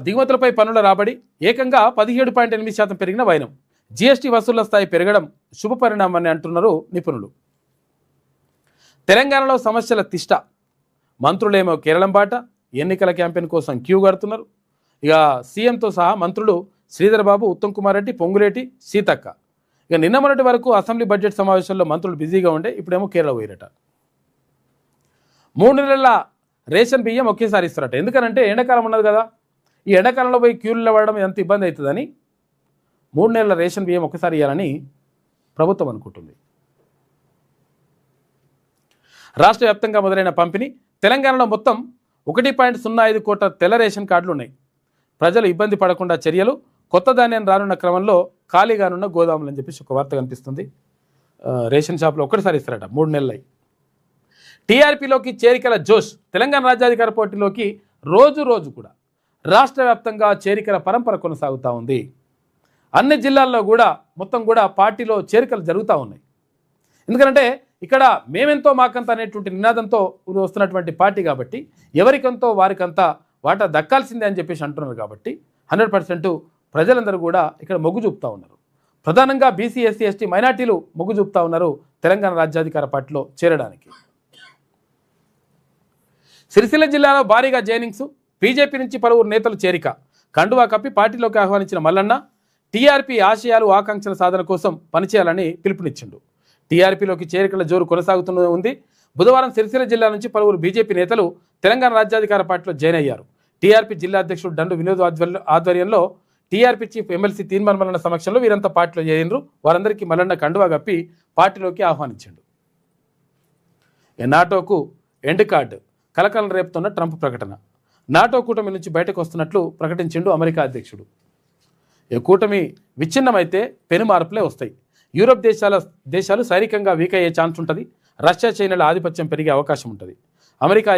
Speaker 1: దిగుమతులపై పన్నుల రాబడి ఏకంగా 17.8% పెరిగిన వైనం. జీఎస్టీ వసూళ్ల స్థాయి పెరగడం శుభపరిణామని అంటున్నారు నిపుణులు. తెలంగాణలో సమస్యల తిష్ట. మంత్రులేమో కేరళం బాట, ఎన్నికల క్యాంపెయిన్ కోసం క్యూ కడుతున్నారు. ఇక సీఎంతో సహా మంత్రులు శ్రీధర్ బాబు, ఉత్తమ్ కుమార్ రెడ్డి, పొంగులేటి, సీతక్క. ఇక నిన్న మొన్నటి వరకు అసెంబ్లీ బడ్జెట్ సమావేశంలో మంత్రులు బిజీగా ఉండే, ఇప్పుడేమో కేరళ పోయిరట. 3 నెలల రేషన్ బియ్యం ఒకేసారి ఇస్తారట. ఎందుకనంటే ఎండాకాలం ఉన్నది కదా, ఈ ఎండాకాలంలో పోయి క్యూలు నిలబడడం ఎంత ఇబ్బంది అవుతుందని 3 నెలల రేషన్ బియ్యం ఒకేసారి ఇవ్వాలని ప్రభుత్వం అనుకుంటుంది. రాష్ట్ర వ్యాప్తంగా మొదలైన పంపిణీ. తెలంగాణలో మొత్తం 1.05 కోట్ల తెల్ల రేషన్ కార్డులు ఉన్నాయి. ప్రజలు ఇబ్బంది పడకుండా చర్యలు. కొత్త ధాన్యం రానున్న క్రమంలో ఖాళీగానున్న గోదాములు అని చెప్పేసి ఒక వార్త కనిపిస్తుంది. రేషన్ షాపులో ఒక్కటిసారి ఇస్తారట 3 నెలలై. టీఆర్పీలోకి చేరికల జోష్. తెలంగాణ రాజ్యాధికార పోటీలోకి రోజు కూడా రాష్ట్ర వ్యాప్తంగా చేరికల పరంపర కొనసాగుతూ ఉంది. అన్ని జిల్లాల్లో కూడా మొత్తం కూడా పార్టీలో చేరికలు జరుగుతూ ఉన్నాయి. ఎందుకంటే ఇక్కడ మేమెంతో మాకంత అనేటువంటి నినాదంతో వస్తున్నటువంటి పార్టీ కాబట్టి ఎవరికంతో వారికంతా వాటా దక్కాల్సిందే అని చెప్పేసి అంటున్నారు. కాబట్టి 100% ప్రజలందరూ కూడా ఇక్కడ మొగ్గు చూపుతూ ఉన్నారు. ప్రధానంగా బీసీ, ఎస్సీ, ఎస్టీ, మైనార్టీలు మొగ్గు చూపుతూ ఉన్నారు తెలంగాణ రాజ్యాధికార పార్టీలో చేరడానికి. సిరిసిల్ల జిల్లాలో భారీగా జైనింగ్స్. బీజేపీ నుంచి పలువురు నేతలు చేరిక. కండువా కప్పి పార్టీలోకి ఆహ్వానించిన మల్లన్న టీఆర్పీ ఆశయాలు, ఆకాంక్షల సాధన కోసం పనిచేయాలని పిలుపునిచ్చిండు. టీఆర్పీలోకి చేరికల జోరు కొనసాగుతూనే ఉంది. బుధవారం సిరిసిల్ల జిల్లా నుంచి పలువురు బీజేపీ నేతలు తెలంగాణ రాజ్యాధికార పార్టీలో జాయిన్ అయ్యారు. టీఆర్పీ జిల్లా అధ్యక్షుడు దండు వినోద్ ఆధ్వర్యంలో TRP chief MLC Teenmar Mallanna సమక్షంలో వీరంతా పార్టీలో చేరినరు. వారందరికీ మల్లన్న కండువా కప్పి పార్టీలోకి ఆహ్వానించిండు. నాటోకు ఎండ్ కార్డు. కలకలం రేపుతున్న ట్రంప్ ప్రకటన. నాటో కూటమి నుంచి బయటకు వస్తున్నట్లు ప్రకటించిండు అమెరికా అధ్యక్షుడు. ఈ కూటమి విచ్ఛిన్నమైతే పెను మార్పులే వస్తాయి. యూరోప్ దేశాలు సైనికంగా వీక్ అయ్యే ఛాన్స్ ఉంటుంది. రష్యా, చైనాల ఆధిపత్యం పెరిగే అవకాశం ఉంటుంది. అమెరికా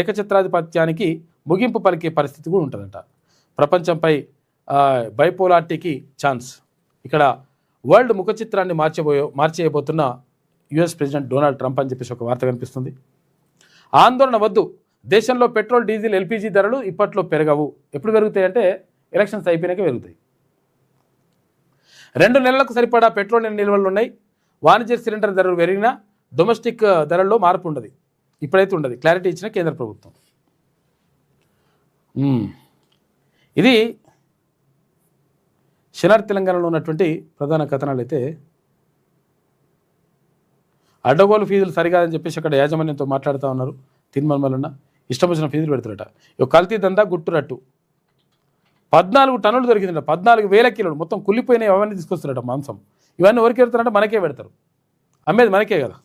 Speaker 1: ఏకఛత్రాధిపత్యానికి ముగింపు పలికే పరిస్థితి కూడా ఉంటుందంట. ప్రపంచంపై బైపోలారిటీకి ఛాన్స్. ఇక్కడ వరల్డ్ ముఖ చిత్రాన్ని మార్చేయబోతున్న యుఎస్ ప్రెసిడెంట్ డొనాల్డ్ ట్రంప్ అని చెప్పేసి ఒక వార్త కనిపిస్తుంది. ఆందోళన వద్దు. దేశంలో పెట్రోల్, డీజిల్, ఎల్పీజీ ధరలు ఇప్పట్లో పెరగవు. ఎప్పుడు పెరుగుతాయంటే ఎలక్షన్స్ అయిపోయినాక పెరుగుతాయి. 2 నెలలకు సరిపడా పెట్రోల్ నిల్వలు ఉన్నాయి. వాణిజ్య సిలిండర్ ధరలు పెరిగినా డొమెస్టిక్ ధరల్లో మార్పు ఉండదు. ఇప్పుడైతే ఉండదు. క్లారిటీ ఇచ్చిన కేంద్ర ప్రభుత్వం. ఇది శనార్ తెలంగాణలో ఉన్నటువంటి ప్రధాన కథనాలు. అయితే అడ్డగోలు ఫీజులు సరికాదని చెప్పేసి అక్కడ యాజమాన్యంతో మాట్లాడుతూ ఉన్నారు. తిరుమలన్న ఇష్టం వచ్చిన ఫీజులు పెడుతున్నట. కల్తీ దందా గుట్టురట్టు. 14 టన్నులు దొరికిందట. 14,000 కిలోలు మొత్తం కుళ్ళిపోయినాయి. అవన్నీ తీసుకొస్తున్నట మాంసం. ఇవన్నీ ఎవరికి పెడతారంటే మనకే పెడతారు. అమ్మేది మనకే కదా,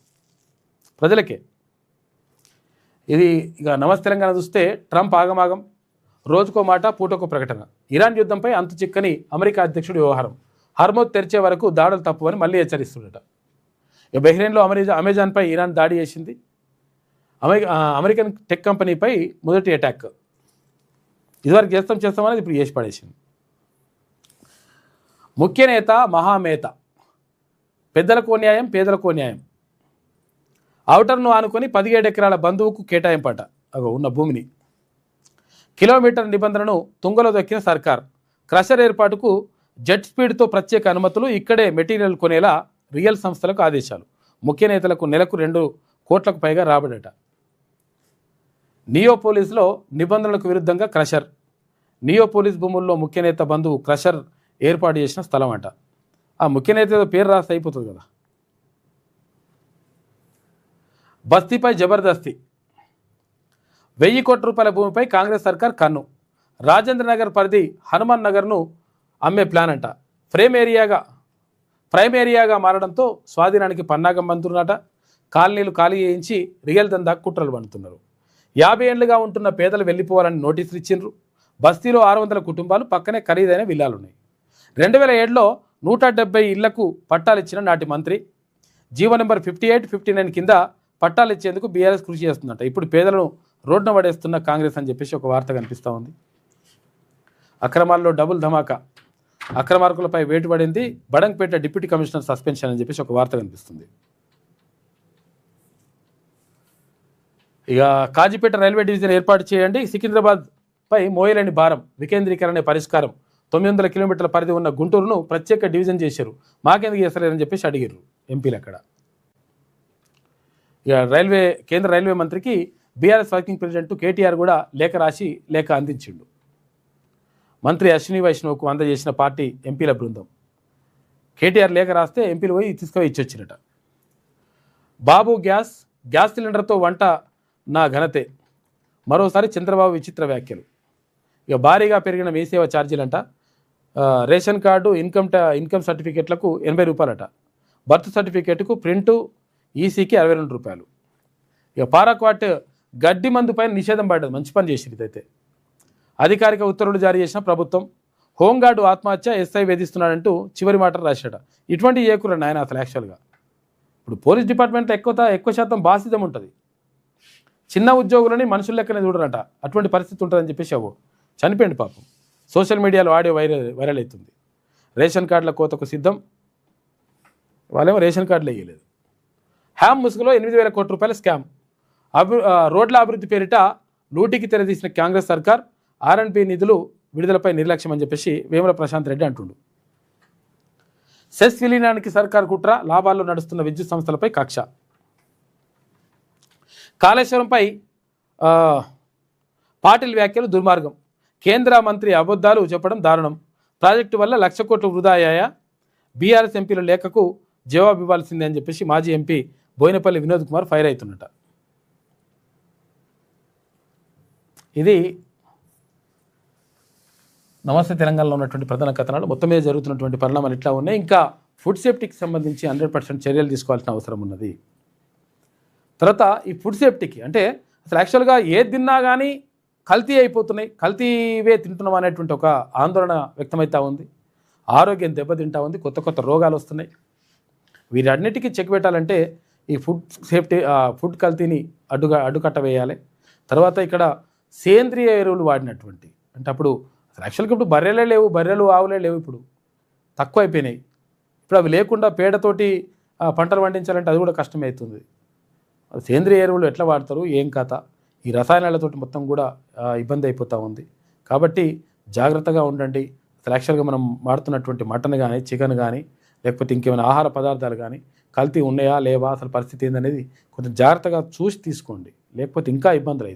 Speaker 1: ప్రజలకే. ఇది ఇక నమస్తే తెలంగాణ చూస్తే ట్రంప్ ఆగమాగం. రోజుకో మాట, పూటకో ప్రకటన. ఇరాన్ యుద్ధంపై అంతు చిక్కని అమెరికా అధ్యక్షుడి వ్యవహారం. హర్మోజ్ తెరిచే వరకు దాడులు తప్పువని మళ్ళీ హెచ్చరిస్తుండట. ఇక బహ్రెయిన్లో అమెజాన్పై ఇరాన్ దాడి చేసింది. అమెరికన్ టెక్ కంపెనీపై మొదటి అటాక్. ఇదివరకు చేస్తామనేది ఇప్పుడు చేసి పడేసింది. ముఖ్య నేత మహామేత. పెద్దలకో న్యాయం, పేదలకో న్యాయం. ఔటర్ను ఆనుకొని 17 ఎకరాల బంధువుకు కేటాయింపట ఉన్న భూమిని. కిలోమీటర్ నిబంధనను తుంగలో దొక్కిన సర్కార్. క్రషర్ ఏర్పాటుకు జెట్ స్పీడ్తో ప్రత్యేక అనుమతులు. ఇక్కడే మెటీరియల్ కొనేలా రియల్ సంస్థలకు ఆదేశాలు. ముఖ్య నేతలకు నెలకు 2 కోట్లకు పైగా రాబడట. నియోపోలిస్లో నిబంధనలకు విరుద్ధంగా క్రషర్. నియోపోలిస్ భూముల్లో ముఖ్య నేత బంధువు క్రషర్ ఏర్పాటు చేసిన స్థలం అంట. ఆ ముఖ్య నేత పేరు రాస్తే అయిపోతుంది కదా. బస్తీపై జబర్దస్తి. 1000 కోట్ల రూపాయల భూమిపై కాంగ్రెస్ సర్కార్ కన్ను. రాజేంద్ర నగర్ పరిధి హనుమాన్ నగర్ను అమ్మే ప్లాన్ అంట. ప్రైమ్ ఏరియాగా మారడంతో స్వాధీనానికి పన్నాగం బంతున్నట. కాలనీలు ఖాళీ చేయించి రియల్ దందా కుట్రలు పండుతున్నారు. 50 ఏళ్లుగా ఉంటున్న పేదలు వెళ్ళిపోవాలని నోటీసులు ఇచ్చిండ్రు.
Speaker 2: బస్తీలో 600 కుటుంబాలు, పక్కనే ఖరీదైన విల్లాలు ఉన్నాయి. 2007లో 170 ఇళ్లకు పట్టాలు ఇచ్చిన నాటి మంత్రి జీవో నెంబర్ 58, 59 కింద పట్టాలు ఇచ్చేందుకు బీఆర్ఎస్ కృషి చేస్తుందంట. ఇప్పుడు పేదలను రోడ్డున పడేస్తున్న కాంగ్రెస్ అని చెప్పేసి ఒక వార్త కనిపిస్తూ ఉంది. అక్రమాల్లో డబుల్ ధమాకా, అక్రమార్కులపై వేటు పడింది, బడంగ్పేట డిప్యూటీ కమిషనర్ సస్పెన్షన్ అని చెప్పేసి ఒక వార్త కనిపిస్తుంది. ఇక కాజీపేట రైల్వే డివిజన్ ఏర్పాటు చేయండి, సికింద్రాబాద్ పై మోయలేని భారం, వికేంద్రీకరణ పరిష్కారం. 900 కిలోమీటర్ల పరిధి ఉన్న గుంటూరును ప్రత్యేక డివిజన్ చేశారు, మాకెందుకు చేస్తలేరని చెప్పేసి అడిగారు ఎంపీలు అక్కడ. ఇక కేంద్ర రైల్వే మంత్రికి బీఆర్ఎస్ వర్కింగ్ ప్రెసిడెంట్ కేటీఆర్ కూడా లేఖ రాసి లేఖ అందించిండు. మంత్రి అశ్విని వైష్ణవ్కు అందజేసిన పార్టీ ఎంపీల బృందం. కేటీఆర్ లేఖ రాస్తే ఎంపీలు పోయి తీసుకుపోయి ఇచ్చొచ్చినట. బాబు గ్యాస్ సిలిండర్తో వంట నా ఘనతే, మరోసారి చంద్రబాబు విచిత్ర వ్యాఖ్యలు. ఇక భారీగా పెరిగిన మీ సేవ ఛార్జీలంట. రేషన్ కార్డు, ఇన్కమ్ సర్టిఫికెట్లకు 80 రూపాయలట. బర్త్ సర్టిఫికేట్కు ప్రింటు ఈసీకి 62 రూపాయలు. ఇక పారాక్వాట్ గడ్డి మందు పైన నిషేధం పడ్డది, మంచి పని చేసింది ఇదైతే. అధికారిక ఉత్తర్వులు జారీ చేసిన ప్రభుత్వం. హోంగార్డు ఆత్మహత్య, ఎస్ఐ వేధిస్తున్నాడంటూ చివరి మాటలు రాశాడ. ఇటువంటి ఏకురండి ఆయన అసలు యాక్చువల్గా. ఇప్పుడు పోలీస్ డిపార్ట్మెంట్లో ఎక్కువ శాతం బాసిజం ఉంటుంది, చిన్న ఉద్యోగులని మనుషుల లెక్కనే చూడరంట, అటువంటి పరిస్థితి ఉంటుందని చెప్పేసి చనిపోయింది పాపం. సోషల్ మీడియాలో ఆడియో వైరల్ అవుతుంది. రేషన్ కార్డుల కోతకు సిద్ధం, వాళ్ళేమో రేషన్ కార్డులు వేయలేదు. హ్యామ్ ముసుగులో 8,000 కోట్ల రూపాయల స్కామ్. రోడ్ల అభివృద్ధి పేరిట లూటీకి తెరదీసిన కాంగ్రెస్ సర్కార్, ఆర్ఎండ్బి నిధులు విడుదలపై నిర్లక్ష్యం అని చెప్పేసి వేముల ప్రశాంత్ రెడ్డి అంటుండు. సెస్ విలీనానికి సర్కార్ కుట్ర, లాభాల్లో నడుస్తున్న విద్యుత్ సంస్థలపై కక్ష. కాళేశ్వరంపై పాటిల్ వ్యాఖ్యలు దుర్మార్గం, కేంద్ర మంత్రి అబద్ధాలు చెప్పడం దారుణం, ప్రాజెక్టు వల్ల 1,00,000 కోట్లు వృధా అయ్యాయా, బీఆర్ఎస్ ఎంపీల లేఖకు జవాబు ఇవ్వాల్సిందే అని చెప్పేసి మాజీ ఎంపీ బోయినపల్లి వినోద్ కుమార్ ఫైర్ అవుతున్నట. ఇది నమస్తే తెలంగాణలో ఉన్నటువంటి ప్రధాన కథనాలు. మొత్తం మీద జరుగుతున్నటువంటి పరిణామాలు ఇట్లా ఉన్నాయి. ఇంకా ఫుడ్ సేఫ్టీకి సంబంధించి 100% చర్యలు తీసుకోవాల్సిన అవసరం ఉన్నది. తర్వాత ఈ ఫుడ్ సేఫ్టీకి అంటే అసలు యాక్చువల్గా ఏది తిన్నా కానీ కల్తీ అయిపోతున్నాయి, కల్తీవే తింటున్నాం అనేటువంటి ఒక ఆందోళన వ్యక్తమవుతూ ఉంది. ఆరోగ్యం దెబ్బతింటా ఉంది, కొత్త రోగాలు వస్తున్నాయి. వీటన్నిటికీ చెక్ పెట్టాలంటే ఈ ఫుడ్ సేఫ్టీ, ఫుడ్ కల్తీని అడ్డుకట్ట వేయాలి. తర్వాత ఇక్కడ సేంద్రియ ఎరువులు వాడినటువంటి, అంటే అప్పుడు అసలు యాక్చువల్గా ఇప్పుడు బర్రెలు ఆవులే లేవు, ఇప్పుడు తక్కువ అయిపోయినాయి. ఇప్పుడు అవి లేకుండా పేడతోటి పంటలు పండించాలంటే అది కూడా కష్టమవుతుంది. సేంద్రియ ఎరువులు ఎట్లా వాడతారు, ఏం కథ, ఈ రసాయనాలతోటి మొత్తం కూడా ఇబ్బంది అయిపోతూ ఉంది. కాబట్టి జాగ్రత్తగా ఉండండి. అసలు యాక్చువల్గా మనం వాడుతున్నటువంటి మటన్ కానీ, చికెన్ కానీ, లేకపోతే ఇంకేమైనా ఆహార పదార్థాలు కానీ కల్తీ ఉన్నాయా లేవా, అసలు పరిస్థితి ఏందనేది కొంచెం జాగ్రత్తగా చూసి తీసుకోండి, లేకపోతే ఇంకా ఇబ్బందులు అవుతాయి.